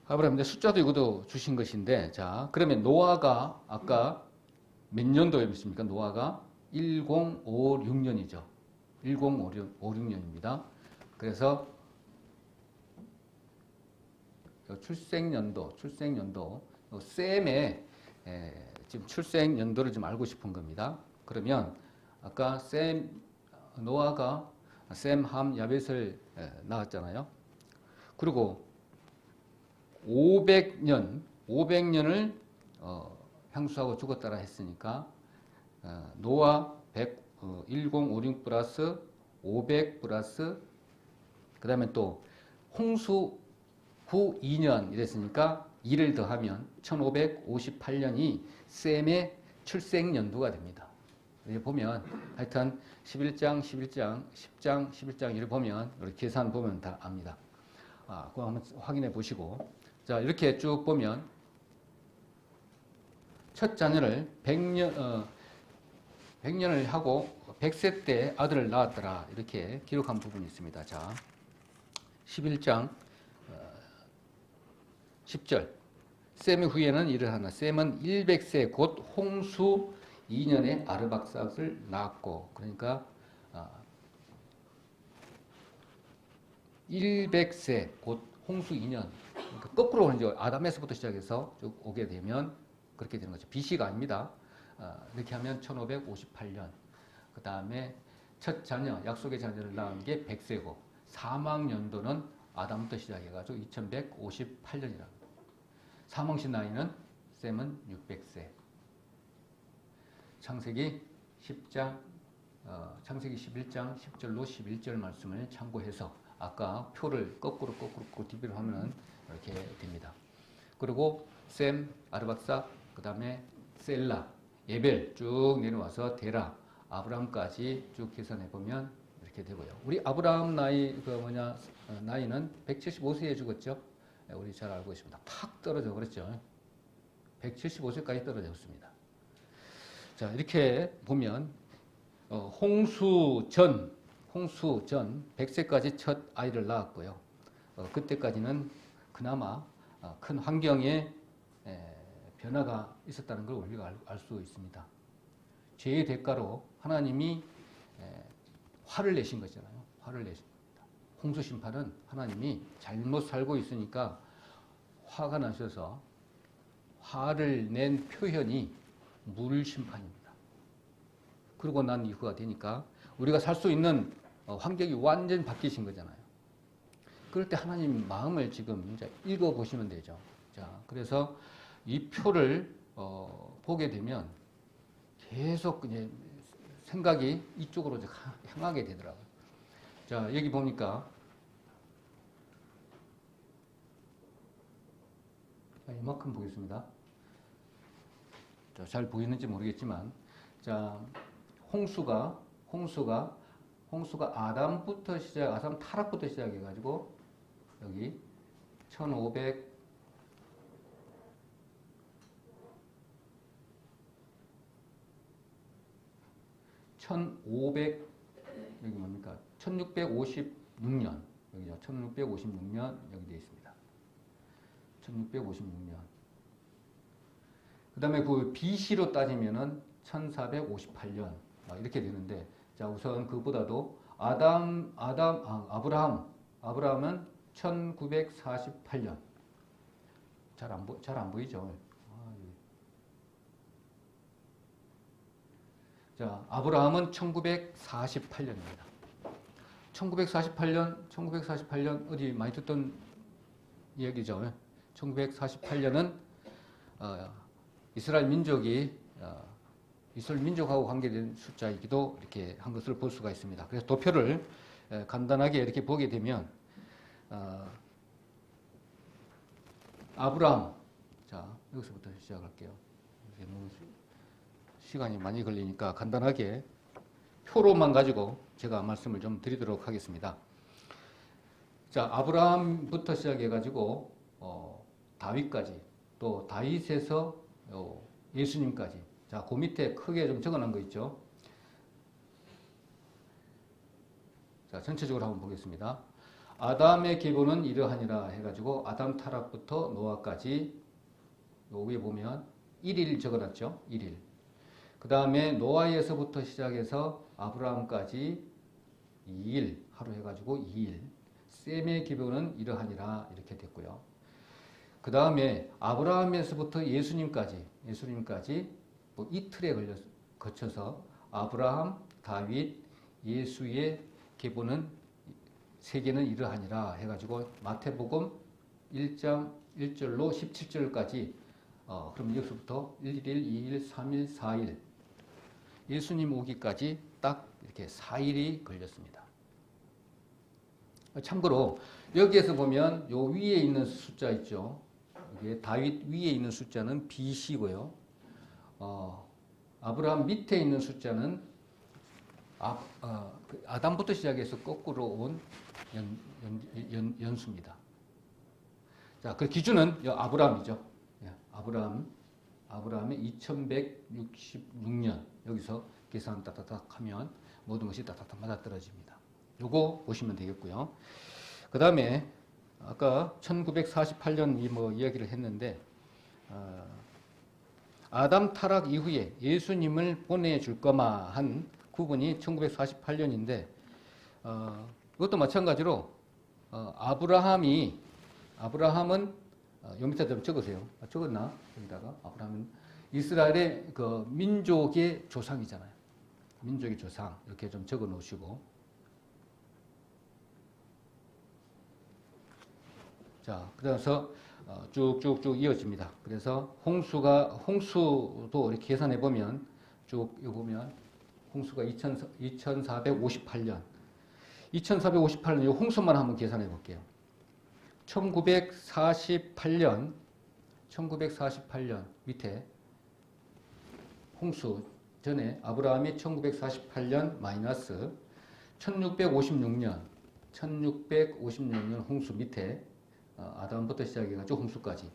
아브라함인데 숫자도 이것도 주신 것인데, 자, 그러면 노아가 아까 몇 년도였습니까? 노아가 1056년이죠. 1056년입니다. 그래서 출생연도 셈의 지금 출생연도를 좀 알고 싶은 겁니다. 그러면 아까 노아가 셈, 함, 야벳을 낳았잖아요. 그리고 500년을 향수하고 죽었다라 했으니까 노아 1056 플러스 500 플러스 그 다음에 또 홍수 후 2년 이랬으니까 2를 더하면 1558년이 셈의 출생연도가 됩니다. 여기 보면 하여튼 11장, 10장, 11장 이를 보면 이렇게 계산 보면 다 압니다. 그거 한번 확인해 보시고, 자, 이렇게 쭉 보면 첫 자녀를 100년을 하고 100세 때 아들을 낳았더라 이렇게 기록한 부분이 있습니다. 자, 11장 10절 셈의 후에는 이러하나 셈은 100세 곧 홍수 2년에 아르박삭을 낳았고, 그러니까 100세 곧 홍수 2년 그러니까 거꾸로 이제 아담에서부터 시작해서 쭉 오게 되면 그렇게 되는 거죠. BC가 아닙니다. 이렇게 하면 1558년 그 다음에 첫 자녀 약속의 자녀를 낳은 게 100세고 사망 연도는 아담부터 시작해가지고 2158년이라고. 사망신 나이는 셈은 600세. 창세기 10장 창세기 11장 10절로 11절 말씀을 참고해서 아까 표를 거꾸로 디비로 하면 이렇게 됩니다. 그리고 셈, 아르박사, 그 다음에 셀라, 예벨 쭉 내려와서 데라, 아브라함까지 쭉 계산해 보면 이렇게 되고요. 우리 아브라함 나이는 175세에 죽었죠. 우리 잘 알고 있습니다. 팍 떨어져 버렸죠. 175세까지 떨어졌습니다. 자, 이렇게 보면 홍수 전 100세까지 첫 아이를 낳았고요. 그때까지는 그나마 큰 환경에 변화가 있었다는 걸 우리가 알 수 있습니다. 죄의 대가로 하나님이 화를 내신 거잖아요. 화를 내신 겁니다. 홍수 심판은 하나님이 잘못 살고 있으니까 화가 나셔서 화를 낸 표현이 물 심판입니다. 그러고 난 이후가 되니까 우리가 살 수 있는 환경이 완전히 바뀌신 거잖아요. 그럴 때 하나님 마음을 지금 이제 읽어보시면 되죠. 자, 그래서 이 표를 보게 되면 계속 이제 생각이 이쪽으로 이제 향하게 되더라고요. 자, 여기 보니까 이만큼 보겠습니다. 자, 잘 보이는지 모르겠지만, 자, 홍수가 아담부터 아담 타락부터 시작해가지고 여기 1500 여기 뭡니까? 1656년 여기죠. 1656년 여기 되어 있습니다. 1656년. 그 다음에 그 BC로 따지면은 1458년 이렇게 되는데, 자, 우선 그보다도 아브라함은 1948년. 잘 안 보이죠? 자, 아브라함은 1948년입니다. 1948년 어디 많이 듣던 이야기죠. 1948년은 이스라엘 민족하고 관계된 숫자이기도 이렇게 한 것을 볼 수가 있습니다. 그래서 도표를 간단하게 이렇게 보게 되면 아브라함, 자, 여기서부터 시작할게요. 시간이 많이 걸리니까 간단하게 표로만 가지고 제가 말씀을 좀 드리도록 하겠습니다. 자, 아브라함부터 시작해가지고 다윗까지, 또 다윗에서 예수님까지. 자, 그 밑에 크게 좀 적어놓은 거 있죠. 자, 전체적으로 한번 보겠습니다. 아담의 계보는 이러하니라 해가지고 아담 타락부터 노아까지 요 위에 보면 1일 적어놨죠. 1일. 그 다음에 노아에서부터 시작해서 아브라함까지 2일 하루 해가지고 2일. 셈의 계보는 이러하니라 이렇게 됐고요. 그 다음에 아브라함에서부터 예수님까지 뭐 이틀에 거쳐서 아브라함, 다윗, 예수의 계보는 세계는 이러하니라 해가지고 마태복음 1장 1절로 17절까지 그럼 여기서부터 1일, 2일, 3일, 4일 예수님 오기까지 딱 이렇게 4일이 걸렸습니다. 참고로 여기에서 보면 요 위에 있는 숫자 있죠. 이게 다윗 위에 있는 숫자는 BC고요. 아브라함 밑에 있는 숫자는 아담부터 시작해서 거꾸로 온 연수입니다. 자, 그 기준은 아브라함이죠. 아브라함의 2166년 여기서 계산 따닥따닥 하면 모든 것이 따닥따닥 맞아떨어집니다. 요거 보시면 되겠고요. 그 다음에 아까 1948년 이야기를 했는데 아담 타락 이후에 예수님을 보내줄 거마 한 구분이 1948년인데 이것도 마찬가지로 아브라함은 요 밑에 좀 적으세요. 적었나? 여기다가 아브라함은 이스라엘의 그 민족의 조상이잖아요. 민족의 조상 이렇게 좀 적어 놓으시고, 자 그래서 쭉쭉쭉 이어집니다. 그래서 홍수도 이렇게 계산해 보면 쭉 이거 보면 홍수가 2458년 이 홍수만 한번 계산해 볼게요. 1948년 밑에 홍수 전에 아브라함이 1948년 마이너스 1656년 홍수 밑에 아담부터 시작해가지고 홍수까지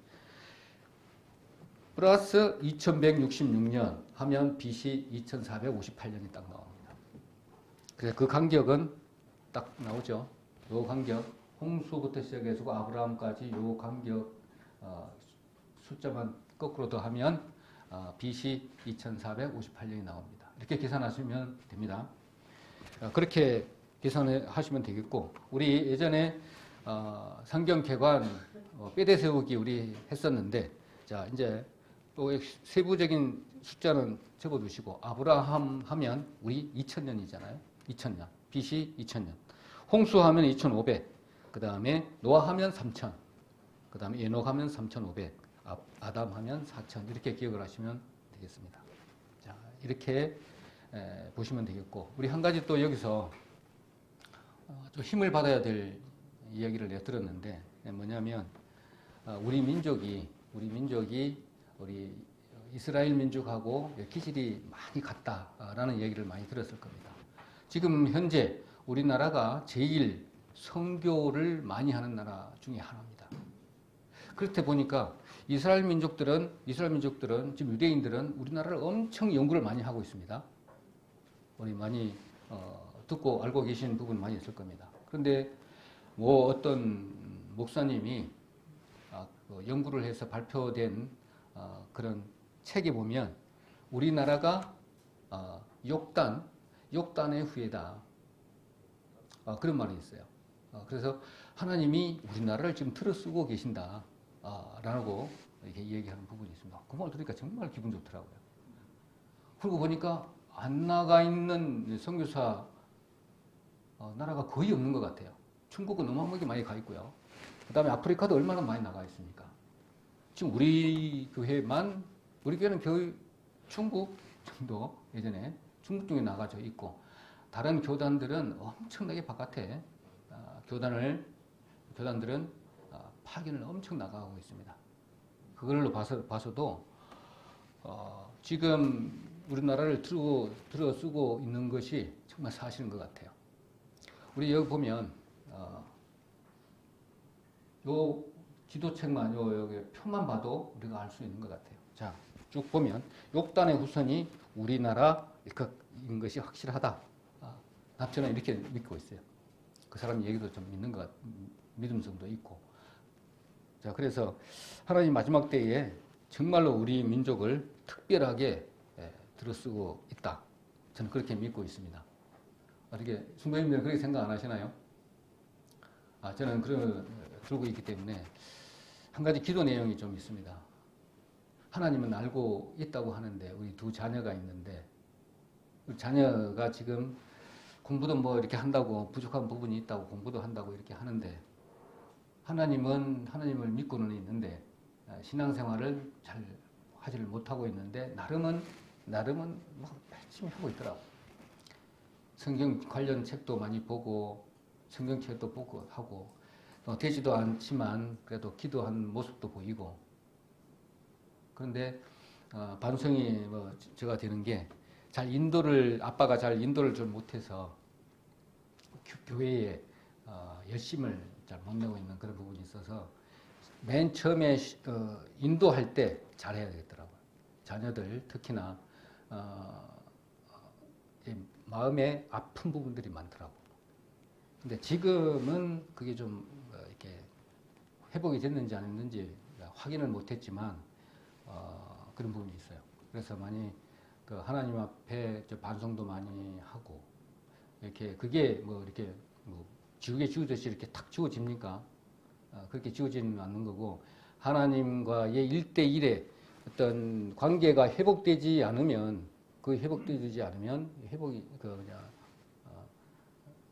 플러스 2166년 하면 BC 2458년이 딱 나옵니다. 그래서 그 간격은 딱 나오죠. 요 간격 홍수부터 시작해서 아브라함까지 요 간격 숫자만 거꾸로 더하면 BC 2458년이 나옵니다. 이렇게 계산하시면 됩니다. 그렇게 계산하시면 되겠고, 우리 예전에 성경개관 뼈대 세우기 우리 했었는데, 자 이제 또 세부적인 숫자는 적어두시고, 아브라함 하면 우리 2000년이잖아요. 2000년 BC 2000년, 홍수하면 2500, 그 다음에 노아하면 3000, 그 다음에 에녹하면 3500, 아담하면 4000, 이렇게 기억을 하시면 되겠습니다. 자 이렇게 보시면 되겠고, 우리 한 가지 또 여기서 좀 힘을 받아야 될 이야기를 내가 들었는데, 뭐냐면 우리 민족이 우리 이스라엘 민족하고 기질이 많이 같다라는 얘기를 많이 들었을 겁니다. 지금 현재 우리나라가 제일 선교를 많이 하는 나라 중에 하나입니다. 그렇다 보니까 이스라엘 민족들은 지금 유대인들은 우리나라를 엄청 연구를 많이 하고 있습니다. 우리 많이 듣고 알고 계신 부분 많이 있을 겁니다. 그런데 뭐 어떤 목사님이 연구를 해서 발표된 그런 책에 보면 우리나라가 욕단의 후예다, 그런 말이 있어요. 그래서 하나님이 우리나라를 지금 틀어쓰고 계신다 라고 이렇게 얘기하는 부분이 있습니다. 그 말 들으니까 정말 기분 좋더라고요. 그러고 보니까 안 나가 있는 선교사 나라가 거의 없는 것 같아요. 중국은 어마어마하게 많이 가 있고요. 그 다음에 아프리카도 얼마나 많이 나가 있습니까? 지금 우리 교회는 거의 중국 정도, 예전에 중국 중에 나가져 있고, 다른 교단들은 엄청나게 바깥에 교단들은 파견을 엄청 나가고 있습니다. 그걸로 봐서도 지금 우리나라를 들어 쓰고 있는 것이 정말 사실인 것 같아요. 우리 여기 보면 요 지도책만 여기 표만 봐도 우리가 알 수 있는 것 같아요. 자, 쭉 보면 욕단의 후손이 우리나라인 것이 확실하다. 저는 이렇게 믿고 있어요. 그 사람 얘기도 좀 믿음성도 있고. 자, 그래서 하나님 마지막 때에 정말로 우리 민족을 특별하게 들어쓰고 있다. 저는 그렇게 믿고 있습니다. 어떻게 순교님들은 그렇게 생각 안 하시나요? 저는 들고 있기 때문에 한 가지 기도 내용이 좀 있습니다. 하나님은 알고 있다고 하는데, 우리 두 자녀가 있는데, 우리 자녀가 지금 공부도 뭐 이렇게 한다고, 부족한 부분이 있다고 공부도 한다고 이렇게 하는데, 하나님을 믿고는 있는데 신앙생활을 잘 하지를 못하고 있는데, 나름은 뭐 열심히 하고 있더라고. 성경 관련 책도 많이 보고, 성경책도 보고 하고, 되지도 않지만 그래도 기도하는 모습도 보이고. 그런데 반성이 제가 되는 게, 아빠가 잘 인도를 좀 못해서 교회에 열심을 잘 못 내고 있는 그런 부분이 있어서, 맨 처음에 인도할 때 잘해야 되겠더라고요. 자녀들 특히나 마음에 아픈 부분들이 많더라고요. 근데 지금은 그게 좀 이렇게 회복이 됐는지 안 했는지 확인을 못했지만 그런 부분이 있어요. 그래서 많이 하나님 앞에 반성도 많이 하고, 이렇게 그게 이렇게 지우개 지우듯이 이렇게 탁 지워집니까? 그렇게 지워지는 않는 거고, 하나님과의 1대1의 어떤 관계가 회복되지 않으면, 회복이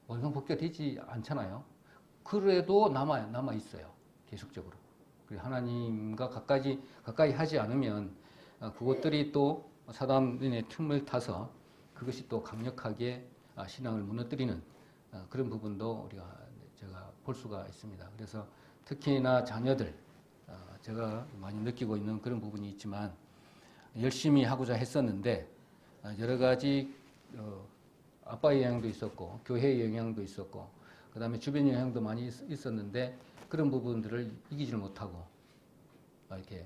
원상복귀가 되지 않잖아요. 그래도 남아 있어요. 계속적으로. 하나님과 가까이 하지 않으면 그것들이 또 사단의 틈을 타서 그것이 또 강력하게 신앙을 무너뜨리는 그런 부분도 제가 볼 수가 있습니다. 그래서 특히나 자녀들, 제가 많이 느끼고 있는 그런 부분이 있지만, 열심히 하고자 했었는데 여러 가지 아빠의 영향도 있었고 교회의 영향도 있었고 그 다음에 주변 영향도 많이 있었는데 그런 부분들을 이기질 못하고 이렇게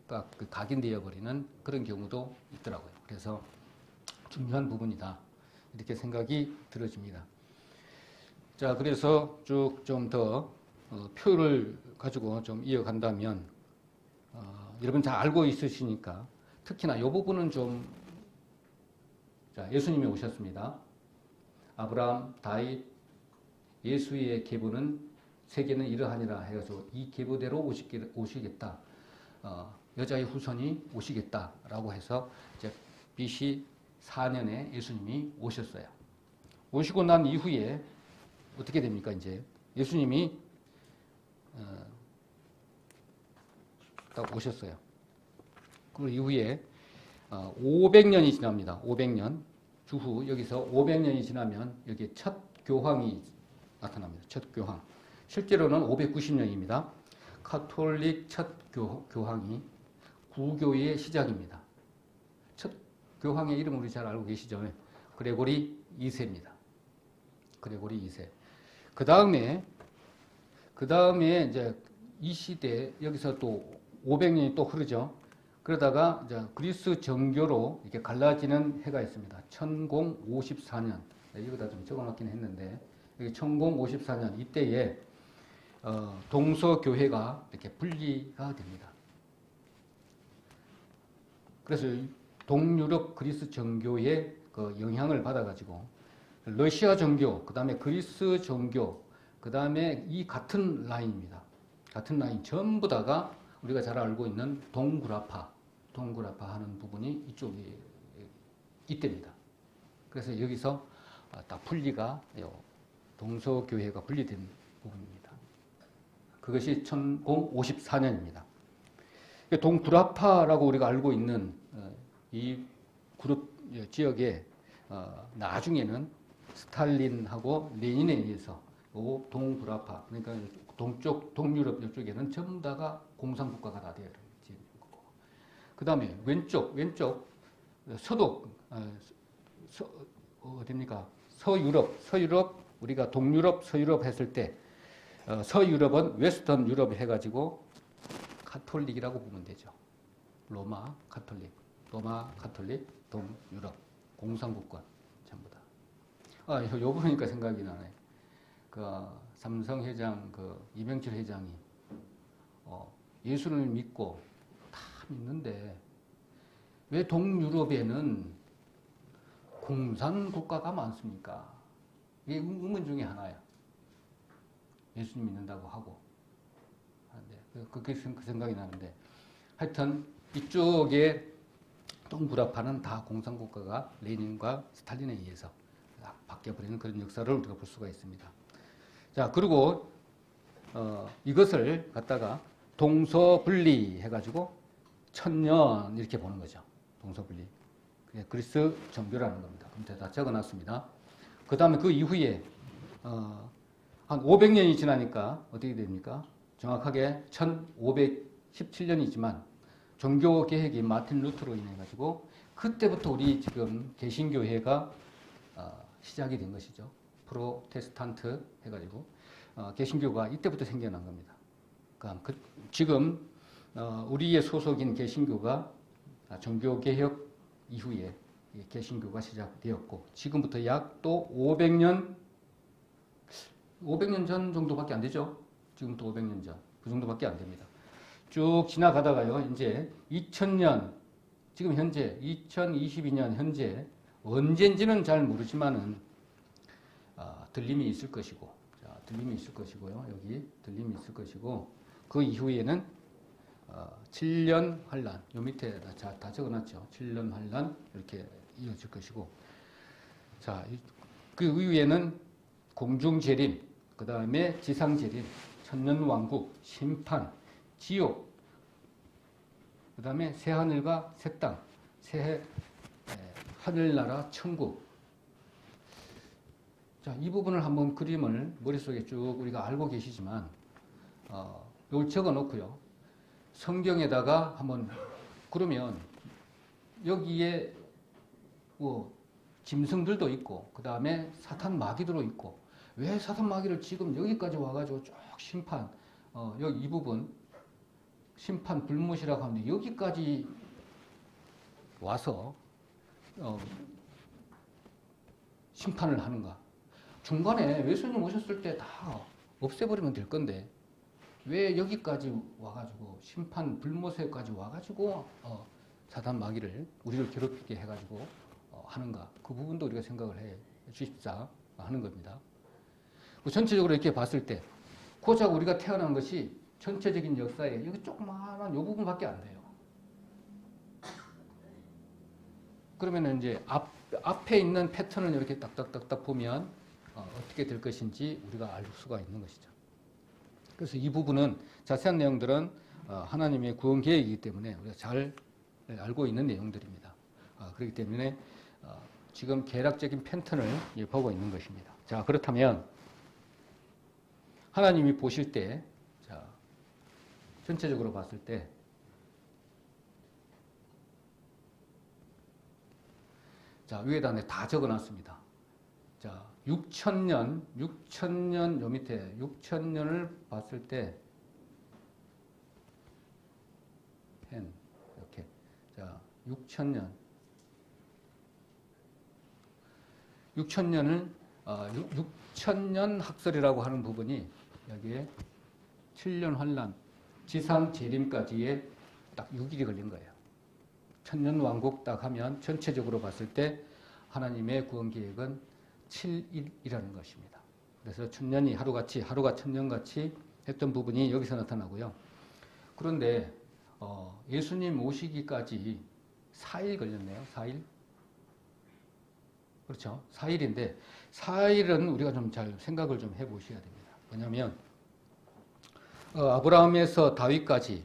딱 각인되어 버리는 그런 경우도 있더라고요. 그래서 중요한 부분이다 이렇게 생각이 들어집니다. 자, 그래서 쭉 좀 더 표를 가지고 좀 이어간다면 여러분 잘 알고 있으시니까 특히나 이 부분은 좀, 자, 예수님이 오셨습니다. 아브라함, 다윗, 예수의 계보는 세계는 이러하니라 해가지고 이 계보대로 오시겠다. 여자의 후손이 오시겠다라고 해서 이제 BC 4년에 예수님이 오셨어요. 오시고 난 이후에 어떻게 됩니까? 이제 예수님이 딱 오셨어요. 그 이후에 500년이 지납니다. 500년 주후 여기서 500년이 지나면 여기 첫 교황이 나타납니다. 첫 교황. 실제로는 590년입니다. 카톨릭 첫 교황이 구교의 시작입니다. 첫 교황의 이름 우리 잘 알고 계시죠? 그레고리 2세입니다. 그레고리 2세. 그 다음에 이제 이 시대 여기서 또 500년이 또 흐르죠. 그러다가 이제 그리스 정교로 이렇게 갈라지는 해가 있습니다. 1054년. 여기다 좀 적어놨긴 했는데, 여기 1054년 이때에 동서교회가 이렇게 분리가 됩니다. 그래서 동유럽 그리스 정교의 그 영향을 받아가지고 러시아 정교, 그 다음에 그리스 정교, 그 다음에 이 같은 라인입니다. 같은 라인 전부 다가 우리가 잘 알고 있는 동구라파 하는 부분이 이쪽이 이때입니다. 그래서 여기서 딱 분리가, 동서교회가 분리된 부분입니다. 그것이 1054년입니다. 동구라파라고 우리가 알고 있는 이 그룹 지역에 나중에는 스탈린하고 레닌에 의해서 동구라파, 그러니까 동유럽 이쪽에는 전부 다가 공산국가가 다 되어 있는 거고. 그 다음에 왼쪽 어딥니까? 서유럽, 우리가 동유럽, 서유럽 했을 때 서유럽은 웨스턴 유럽 해가지고 카톨릭이라고 보면 되죠. 로마 카톨릭, 동유럽, 공산국가 전부 다. 요 보니까 생각이 나네. 삼성 회장, 이명철 회장이, 예수를 믿고 다 믿는데, 왜 동유럽에는 공산국가가 많습니까? 이게 의문 중에 하나야. 예수님 믿는다고 하고. 하는데, 그게 생각이 나는데, 하여튼, 이쪽에 동구라파는 다 공산국가가 레닌과 스탈린에 의해서 바뀌어버리는 그런 역사를 우리가 볼 수가 있습니다. 자, 그리고 이것을 갖다가 동서분리 해가지고 1000년 이렇게 보는 거죠. 동서분리. 그리스 정교라는 겁니다. 그럼 다 적어놨습니다. 그 다음에 그 이후에 한 500년이 지나니까 어떻게 됩니까? 정확하게 1517년이지만 종교개혁이 마틴 루터로 인해 가지고 그때부터 우리 지금 개신교회가 시작이 된 것이죠. 프로테스탄트 해가지고 개신교가 이때부터 생겨난 겁니다. 그러니까 지금 우리의 소속인 개신교가 종교개혁 이후에 개신교가 시작되었고 지금부터 약 또 500년 전 정도밖에 안 되죠. 지금부터 500년 전 그 정도밖에 안 됩니다. 쭉 지나가다가요. 이제 2000년 지금 현재 2022년 현재 언젠지는 잘 모르지만은 들림이 있을 것이고, 자, 들림이 있을 것이고요. 여기 들림이 있을 것이고 그 이후에는 7년 환란, 요 밑에 다 적어놨죠. 7년 환란 이렇게 이어질 것이고, 자, 그 이후에는 공중재림, 그 다음에 지상재림, 천년왕국, 심판, 지옥, 그 다음에 새하늘과 새 땅, 새 하늘나라, 천국. 자, 이 부분을 한번 그림을 머릿속에 쭉 우리가 알고 계시지만 이걸 적어 놓고요. 성경에다가 한번 그러면 여기에 뭐 짐승들도 있고 그 다음에 사탄 마귀들도 있고 왜 사탄 마귀를 지금 여기까지 와가지고 쭉 심판 여기 이 부분 심판 불못이라고 하는데 여기까지 와서 심판을 하는가? 중간에 예수님 오셨을 때 다 없애버리면 될 건데 왜 여기까지 와가지고 심판 불못에까지 와가지고 사단 마귀를 우리를 괴롭히게 해가지고 하는가? 그 부분도 우리가 생각을 해 주십사 하는 겁니다. 전체적으로 이렇게 봤을 때 고작 우리가 태어난 것이 전체적인 역사에 여기 조그마한 이 부분밖에 안 돼요. 그러면 이제 앞에 있는 패턴을 이렇게 딱딱딱딱 보면 어떻게 될 것인지 우리가 알 수가 있는 것이죠. 그래서 이 부분은 자세한 내용들은 하나님의 구원 계획이기 때문에 우리가 잘 알고 있는 내용들입니다. 그렇기 때문에 지금 계략적인 패턴을 보고 있는 것입니다. 자, 그렇다면 하나님이 보실 때, 자, 전체적으로 봤을 때, 자, 위에다 다 적어 놨습니다. 자, 6천년, 요 밑에 6천년을 봤을 때, 이렇게. 자, 6천년을, 6천년 학설이라고 하는 부분이 여기에 7년 환란, 지상 재림까지의 딱 6일이 걸린 거예요. 천년 왕국 딱 하면 전체적으로 봤을 때 하나님의 구원 계획은 7일이라는 것입니다. 그래서 천년이 하루같이, 하루가 천년같이 했던 부분이 여기서 나타나고요. 그런데 예수님 오시기까지 4일 걸렸네요. 4일. 그렇죠. 4일인데 4일은 우리가 좀 잘 생각을 좀 해보셔야 됩니다. 왜냐하면 아브라함에서 다윗까지,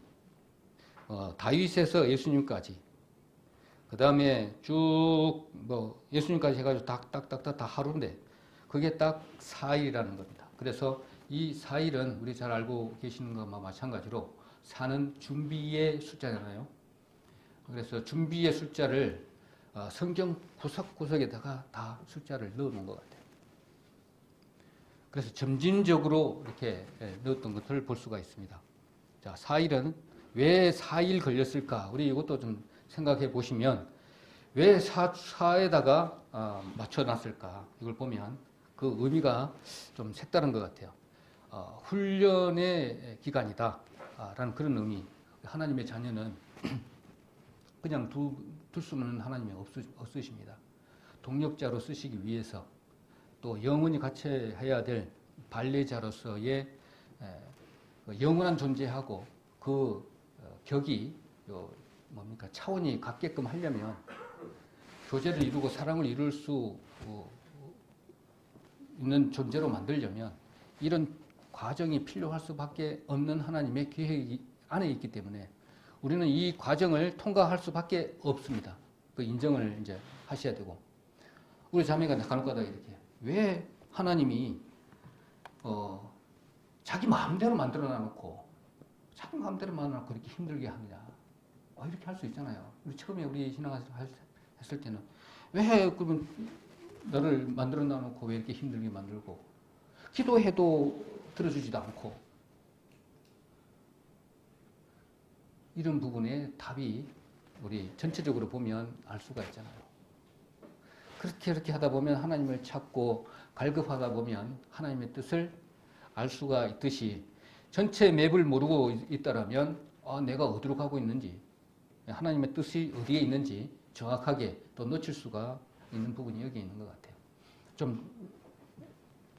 다윗에서 예수님까지, 그 다음에 쭉 뭐 예수님까지 해가지고 딱딱딱딱 다 하루인데 그게 딱 4일이라는 겁니다. 그래서 이 4일은 우리 잘 알고 계시는 것과 마찬가지로 사는 준비의 숫자잖아요. 그래서 준비의 숫자를 성경 구석구석에다가 다 숫자를 넣어놓은 것 같아요. 그래서 점진적으로 이렇게 넣었던 것을 볼 수가 있습니다. 자, 4일은 왜 4일 걸렸을까? 우리 이것도 좀 생각해 보시면 왜 4에다가 맞춰놨을까? 이걸 보면 그 의미가 좀 색다른 것 같아요. 훈련의 기간이다 라는 그런 의미. 하나님의 자녀는 그냥 둘 수는 하나님이 없으십니다. 동력자로 쓰시기 위해서 또 영원히 같이 해야 될 발레자로서의 영원한 존재하고 그 격이 차원이 같게끔 하려면 교제를 이루고 사랑을 이룰 수 있는 존재로 만들려면 이런 과정이 필요할 수밖에 없는 하나님의 계획이 안에 있기 때문에 우리는 이 과정을 통과할 수밖에 없습니다. 그 인정을 이제 하셔야 되고 우리 자매가 간혹가다 이렇게 왜 하나님이 자기 마음대로 만들어 놔놓고 자기 마음대로 만들어 놔놓고 이렇게 힘들게 하느냐 이렇게 할 수 있잖아요. 우리 처음에 우리 신앙을 했을 때는 왜 그러면 너를 만들어 놔놓고 왜 이렇게 힘들게 만들고 기도해도 들어주지도 않고 이런 부분에 답이 우리 전체적으로 보면 알 수가 있잖아요. 그렇게 하다 보면 하나님을 찾고 갈급하다 보면 하나님의 뜻을 알 수가 있듯이 전체 맵을 모르고 있다라면 내가 어디로 가고 있는지 하나님의 뜻이 어디에 있는지 정확하게 또 놓칠 수가 있는 부분이 여기 있는 것 같아요. 좀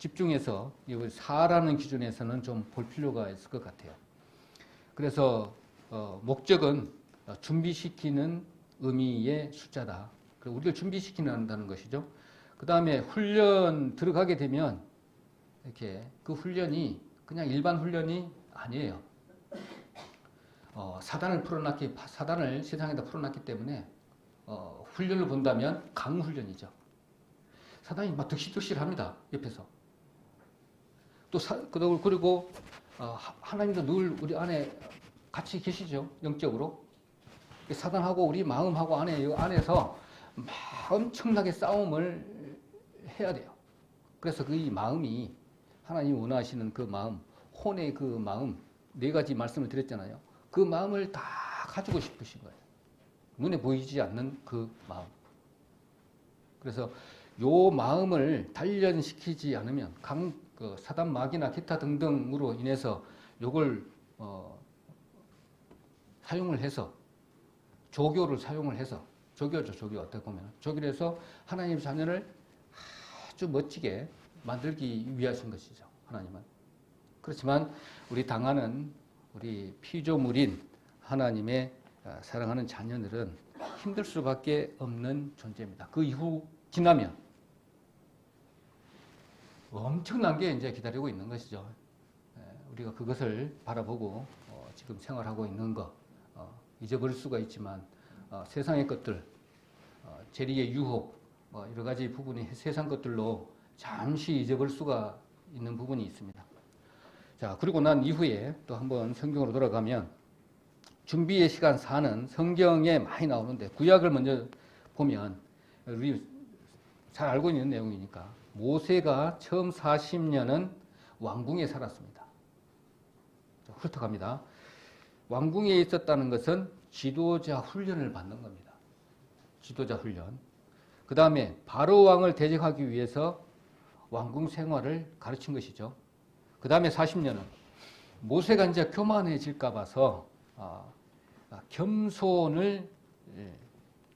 집중해서 이 4라는 기준에서는 좀 볼 필요가 있을 것 같아요. 그래서 목적은 준비시키는 의미의 숫자다. 그리고 우리를 준비시키는다는 것이죠. 그 다음에 훈련 들어가게 되면 이렇게 그 훈련이 그냥 일반 훈련이 아니에요. 사단을 세상에다 풀어놨기 때문에 훈련을 본다면 강훈련이죠. 사단이 막 득실득실합니다. 옆에서. 그리고 하나님도 늘 우리 안에 같이 계시죠. 영적으로. 사단하고 우리 마음하고 안에서 막 엄청나게 싸움을 해야 돼요. 그래서 그 이 마음이 하나님이 원하시는 그 마음, 혼의 그 마음, 4가지 말씀을 드렸잖아요. 그 마음을 다 가지고 싶으신 거예요. 눈에 보이지 않는 그 마음. 그래서 요 마음을 단련시키지 않으면 사단 마귀나 기타 등등으로 인해서 요걸 사용을 해서 조교를 사용을 해서 조교죠. 조교 어떻게 보면 조교를 해서 하나님 자녀를 아주 멋지게 만들기 위하신 것이죠. 하나님은. 그렇지만 우리 당하는 우리 피조물인 하나님의 사랑하는 자녀들은 힘들 수밖에 없는 존재입니다. 그 이후 지나면 엄청난 게 이제 기다리고 있는 것이죠. 우리가 그것을 바라보고 지금 생활하고 있는 거 잊어버릴 수가 있지만 세상의 것들, 재리의 유혹, 여러 가지 부분이 세상 것들로 잠시 잊어버릴 수가 있는 부분이 있습니다. 자, 그리고 난 이후에 또 한번 성경으로 돌아가면 준비의 시간 4는 성경에 많이 나오는데 구약을 먼저 보면 우리 잘 알고 있는 내용이니까 모세가 처음 40년은 왕궁에 살았습니다. 훑어갑니다. 왕궁에 있었다는 것은 지도자 훈련을 받는 겁니다. 지도자 훈련. 그 다음에 바로 왕을 대적하기 위해서 왕궁 생활을 가르친 것이죠. 그 다음에 40년은 모세가 이제 교만해질까 봐서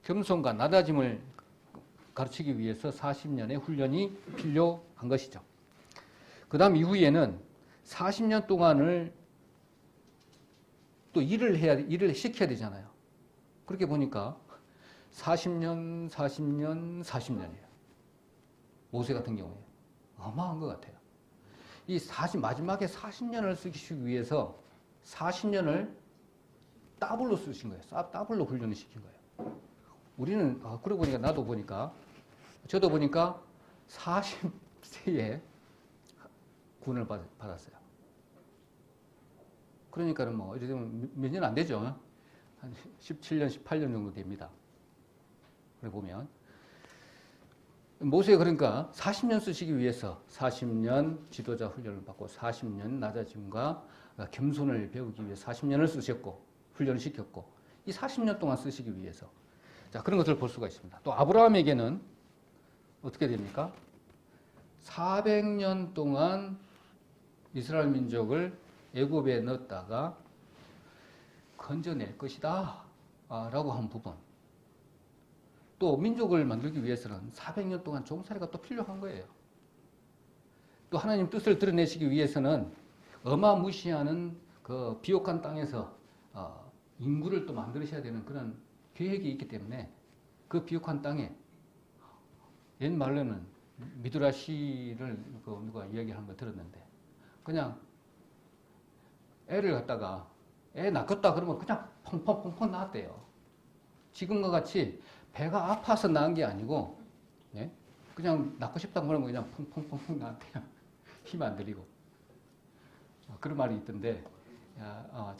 겸손과 낮아짐을 가르치기 위해서 40년의 훈련이 필요한 것이죠. 그 다음 이후에는 40년 동안을 또 일을 시켜야 되잖아요. 그렇게 보니까 40년, 40년, 40년이에요. 모세 같은 경우에. 어마어마한 것 같아요. 마지막에 40년을 쓰기 위해서 40년을 더블로 쓰신 거예요. 더블로 훈련을 시킨 거예요. 우리는, 그러고 보니까 저도 보니까 40세에 군을 받았어요. 그러니까는 이렇게 되면 몇 년 안 되죠. 한 17년, 18년 정도 됩니다. 그래 보면. 모세가 그러니까 40년 쓰시기 위해서 40년 지도자 훈련을 받고 40년 낮아짐과 겸손을 배우기 위해 40년을 쓰셨고, 훈련을 시켰고, 이 40년 동안 쓰시기 위해서. 자, 그런 것들을 볼 수가 있습니다. 또 아브라함에게는 어떻게 됩니까? 400년 동안 이스라엘 민족을 애굽에 넣었다가 건져낼 것이다 라고 한 부분. 또 민족을 만들기 위해서는 400년 동안 종살이가 또 필요한 거예요. 또 하나님 뜻을 드러내시기 위해서는 어마무시하는 그 비옥한 땅에서 인구를 또 만드셔야 되는 그런 계획이 있기 때문에 그 비옥한 땅에 옛말로는 미드라시를 누가 이야기하는 거 들었는데 그냥 애를 갖다가 애 낳겠다 그러면 그냥 펑펑펑펑 낳았대요. 지금과 같이 배가 아파서 낳은 게 아니고 그냥 낳고 싶다고 그러면 그냥 펑펑펑펑 낳았대요. 힘 안 들이고. 그런 말이 있던데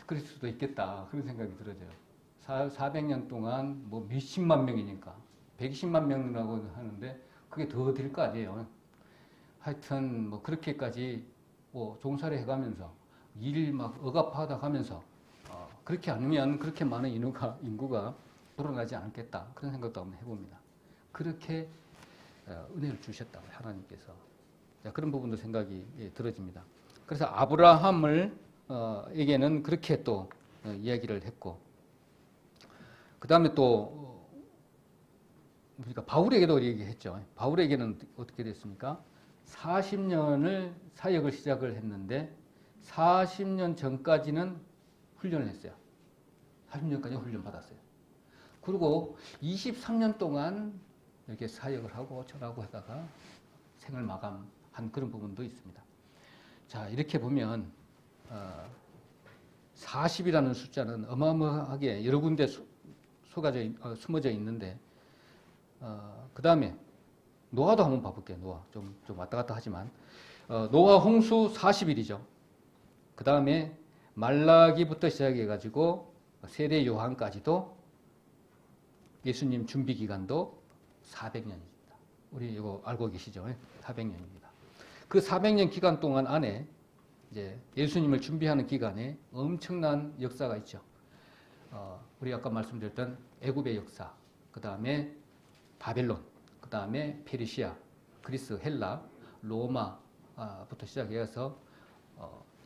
그럴 수도 있겠다 그런 생각이 들어져요. 400년 동안 몇십만 명이니까 120만 명이라고 하는데 그게 더 될 거 아니에요. 하여튼 그렇게까지 종살이 해가면서 일 막 억압하다 가면서 그렇게 않으면 그렇게 많은 인구가 늘어나지 않겠다 그런 생각도 한번 해봅니다. 그렇게 은혜를 주셨다고 하나님께서. 자, 그런 부분도 생각이 들어집니다. 그래서 아브라함을 에게는 그렇게 또 이야기를 했고 그 다음에 또 우리가 바울에게도 얘기했죠. 바울에게는 어떻게 됐습니까? 40년을 사역을 시작을 했는데 40년 전까지는 훈련을 했어요. 40년까지 훈련 받았어요. 그리고 23년 동안 이렇게 사역을 하고 전하고 하다가 생을 마감한 그런 부분도 있습니다. 자, 이렇게 보면 40이라는 숫자는 어마어마하게 여러 군데 숨어져 있는데 그 다음에 노아도 한번 봐볼게요. 노아 좀 왔다 갔다 하지만 노아 홍수 40일이죠. 그 다음에 말라기부터 시작해가지고 세례 요한까지도 예수님 준비 기간도 400년입니다. 우리 이거 알고 계시죠? 400년입니다. 그 400년 기간 동안 안에 이제 예수님을 준비하는 기간에 엄청난 역사가 있죠. 우리 아까 말씀드렸던 애굽의 역사, 그 다음에 바벨론, 그 다음에 페르시아, 그리스, 헬라, 로마부터 시작해서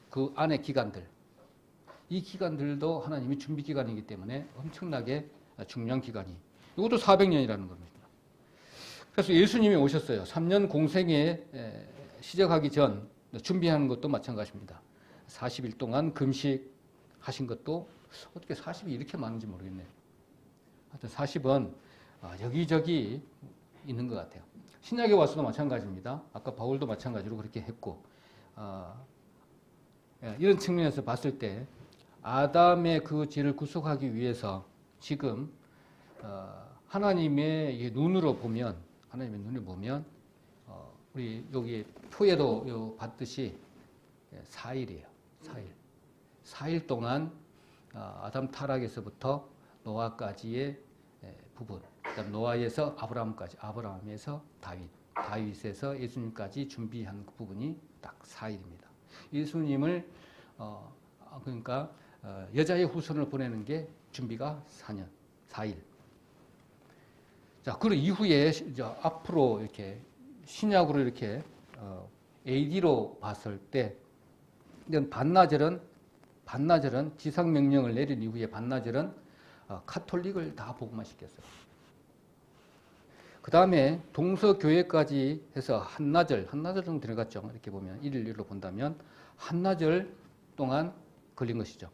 그 안의 기간들, 이 기간들도 하나님이 준비 기간이기 때문에 엄청나게 중요한 기간이, 이것도 400년이라는 겁니다. 그래서 예수님이 오셨어요. 3년 공생에 시작하기 전 준비하는 것도 마찬가지입니다. 40일 동안 금식하신 것도 어떻게 40이 이렇게 많은지 모르겠네요. 하여튼 40은 여기저기 있는 것 같아요. 신약에 와서도 마찬가지입니다. 아까 바울도 마찬가지로 그렇게 했고, 이런 측면에서 봤을 때 아담의 그 죄를 구속하기 위해서 지금 하나님의 눈으로 보면, 우리 여기 표에도 봤듯이 4일이에요. 4일 동안 아담 타락에서부터 노아까지의 부분, 그다음 노아에서 아브라함까지, 아브라함에서 다윗에서 예수님까지 준비한 그 부분이 딱 4일입니다. 예수님을 그러니까 여자의 후손을 보내는 게 준비가 4일. 자, 그 이후에 이제 앞으로 이렇게 신약으로 이렇게 AD로 봤을 때, 반나절은 지상 명령을 내린 이후에 반나절은 카톨릭을 다 복음화시켰어요. 그 다음에 동서교회까지 해서 한나절 정도 들어갔죠. 이렇게 보면 일일로 본다면 한나절 동안 걸린 것이죠.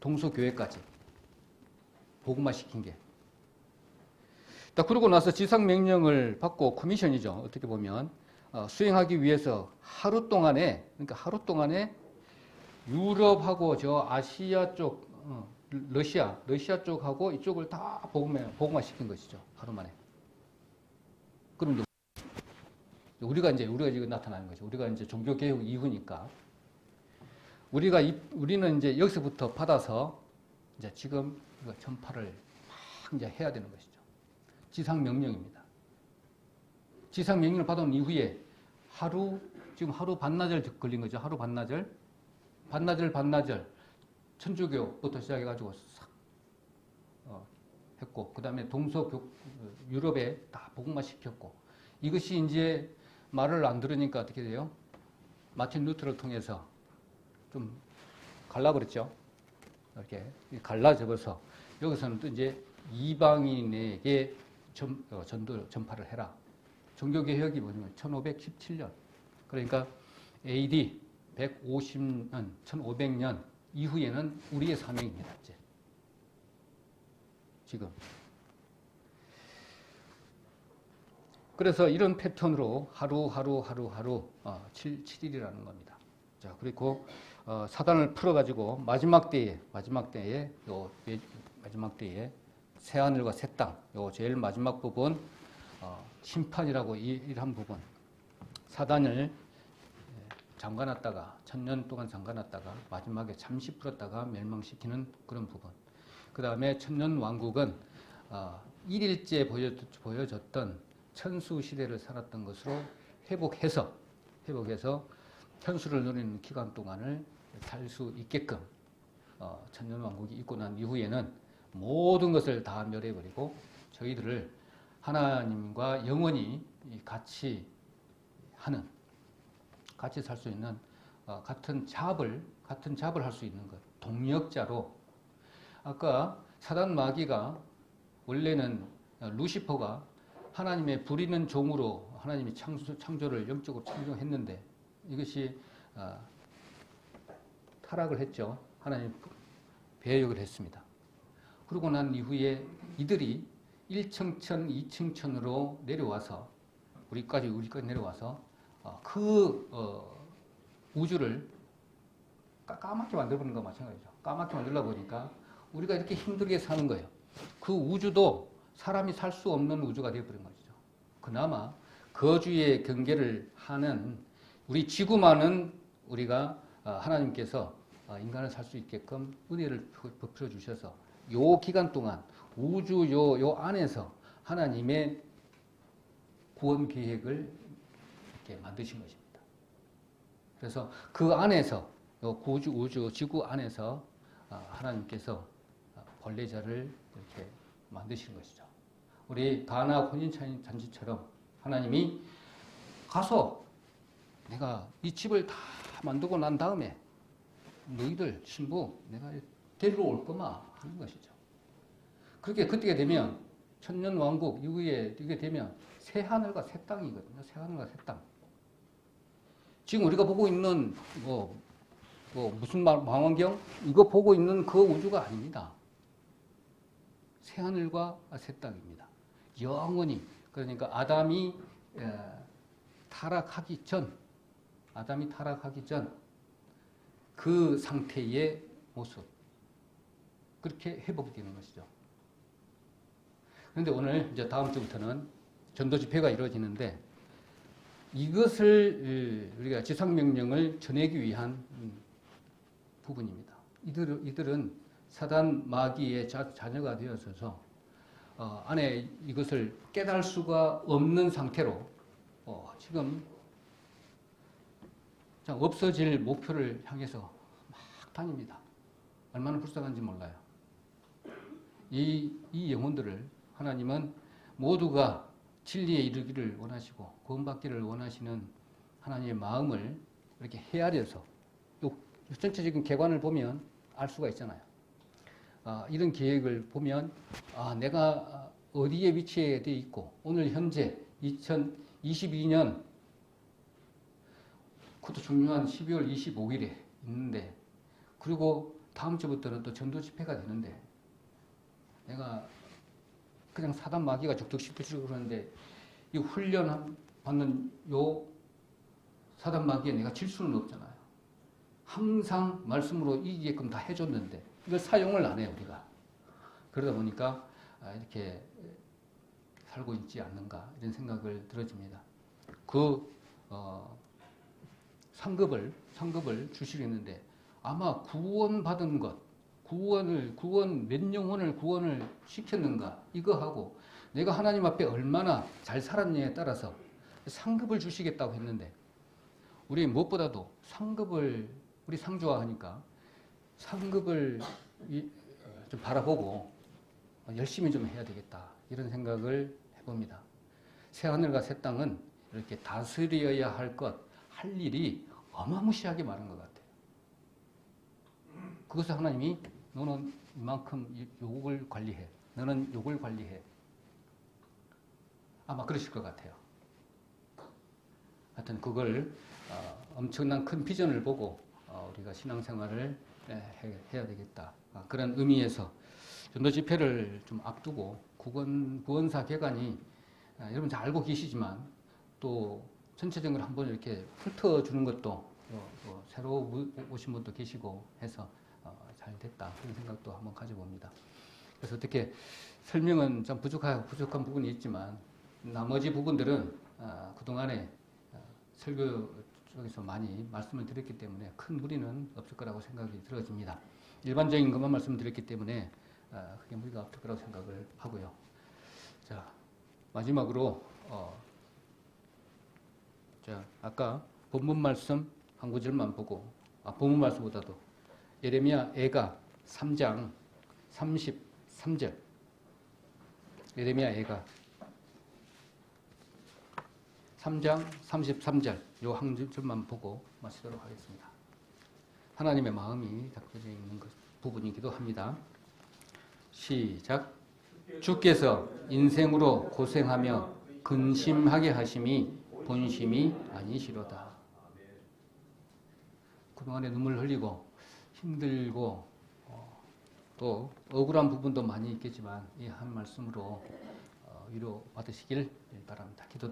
동서교회까지 복음화시킨 게. 그러고 나서 지상 명령을 받고 커미션이죠. 어떻게 보면 수행하기 위해서 하루 동안에 유럽하고 저 아시아 쪽, 러시아 쪽하고 이쪽을 다 복음화시킨 것이죠. 하루 만에. 그럼 우리가 지금 나타나는 거죠. 우리가 이제 종교 개혁 이후니까 우리는 이제 여기서부터 받아서 이제 지금 이거 전파를 막 이제 해야 되는 것이죠. 지상 명령입니다. 지상 명령을 받은 이후에 지금 하루 반나절 걸린 거죠. 하루 반나절, 천주교부터 시작해가지고 싹 했고, 그 다음에 유럽에 다 복음화 시켰고, 이것이 이제 말을 안 들으니까 어떻게 돼요? 마틴 루터를 통해서 좀 갈라버렸죠. 이렇게 갈라져서 여기서는 또 이제 이방인에게 전파를 해라. 종교개혁이 뭐냐면 1517년. 그러니까 AD 150년, 1500년 이후에는 우리의 사명입니다. 이제. 지금. 그래서 이런 패턴으로 하루 7일이라는 겁니다. 자, 그리고 사단을 풀어가지고 마지막 때에 새하늘과 새 땅, 요 제일 마지막 부분, 심판이라고 이한 부분, 사단을 잠가놨다가 1000년 동안 잠가놨다가 마지막에 잠시 풀었다가 멸망시키는 그런 부분. 그 다음에 천년왕국은 1일째 보여줬던 천수시대를 살았던 것으로 회복해서 현수를 누리는 기간 동안을 살 수 있게끔 천년왕국이 있고 난 이후에는 모든 것을 다 멸해버리고 저희들을 하나님과 영원히 같이 살 수 있는 같은 잡을 할 수 있는 것, 동력자로. 아까 사단 마귀가 원래는 루시퍼가 하나님의 부리는 종으로 하나님이 창조를 영적으로 창조했는데 이것이 타락을 했죠. 하나님 배역을 했습니다. 그러고 난 이후에 이들이 1층천, 2층천으로 내려와서 우리까지 내려와서 우주를 까맣게 만들어버리는 거 마찬가지죠. 까맣게 만들다 보니까 우리가 이렇게 힘들게 사는 거예요. 그 우주도 사람이 살 수 없는 우주가 되어버린 거죠. 그나마 거주의 경계를 하는 우리 지구만은 우리가 하나님께서 인간을 살 수 있게끔 은혜를 베풀어 주셔서 요 기간 동안 우주 요 안에서 하나님의 구원 계획을 이렇게 만드신 것입니다. 그래서 그 안에서 요 우주 지구 안에서 하나님께서 벌레자를 이렇게 만드시는 것이죠. 우리 가나 혼인잔치처럼 하나님이 가서 내가 이 집을 다 만들고 난 다음에 너희들 신부 내가 데리러 올 거마 하는 것이죠. 그렇게 그때가 되면 천년왕국 이후에 이게 되면 새 하늘과 새 땅이거든요. 새 하늘과 새 땅. 지금 우리가 보고 있는 무슨 망원경 이거 보고 있는 그 우주가 아닙니다. 새 하늘과 새 땅입니다. 영원히 그러니까 아담이 타락하기 전 그 상태의 모습 그렇게 회복이 되는 것이죠. 그런데 오늘 이제 다음 주부터는 전도 집회가 이루어지는데 이것을 우리가 지상명령을 전하기 위한 부분입니다. 이들은 사단 마귀의 자녀가 되어서 안에 이것을 깨달을 수가 없는 상태로 지금 없어질 목표를 향해서 막 다닙니다. 얼마나 불쌍한지 몰라요. 이 영혼들을 하나님은 모두가 진리에 이르기를 원하시고 구원받기를 원하시는 하나님의 마음을 이렇게 헤아려서 전체적인 계관을 보면 알 수가 있잖아요. 이런 계획을 보면 내가 어디에 위치해 있고 오늘 현재 2022년 그것도 중요한 12월 25일에 있는데 그리고 다음 주부터는 또 전도 집회가 되는데 내가 그냥 사단 마귀가 적덕시키려고 그러는데 이 훈련 받는 요 사단 마귀에 내가 질 수는 없잖아요. 항상 말씀으로 이기게끔 다 해줬는데 이걸 사용을 안 해요 우리가. 그러다 보니까 이렇게 살고 있지 않는가 이런 생각을 들어집니다. 상급을 주시겠는데 아마 구원받은 것, 몇 영혼을 구원을 시켰는가 이거 하고 내가 하나님 앞에 얼마나 잘 살았냐에 따라서 상급을 주시겠다고 했는데 우리 무엇보다도 우리 상주하니까 상급을 좀 바라보고 열심히 좀 해야 되겠다 이런 생각을 해봅니다. 새 하늘과 새 땅은 이렇게 다스려야 할 일이 어마무시하게 많은 것 같아요. 그것을 하나님이 너는 이만큼 욕을 관리해. 너는 욕을 관리해. 아마 그러실 것 같아요. 하여튼 그걸 엄청난 큰 비전을 보고 우리가 신앙생활을 해야 되겠다. 그런 의미에서 전도 집회를 좀 앞두고 구원사 개관이 여러분 잘 알고 계시지만 또 전체적으로 한번 이렇게 훑어주는 것도 새로 오신 분도 계시고 해서 잘 됐다 그런 생각도 한번 가져봅니다. 그래서 어떻게 설명은 좀 부족한 부분이 있지만 나머지 부분들은 그동안에 설교 쪽에서 많이 말씀을 드렸기 때문에 큰 무리는 없을 거라고 생각이 들어집니다. 일반적인 것만 말씀드렸기 때문에 크게 무리가 없을 거라고 생각을 하고요. 자, 마지막으로 아까 본문 말씀 한 구절만 보고 본문 말씀보다도 예레미야 애가 3장 33절 예레미야 애가 3장 33절 요 한 줄만 보고 마치도록 하겠습니다. 하나님의 마음이 담겨져 있는 부분이기도 합니다. 시작. 주께서 인생으로 고생하며 근심하게 하심이 본심이 아니시로다. 그동안에 눈물 흘리고 힘들고 또 억울한 부분도 많이 있겠지만 이 한 말씀으로 위로 받으시길 바랍니다. 기도드립니다.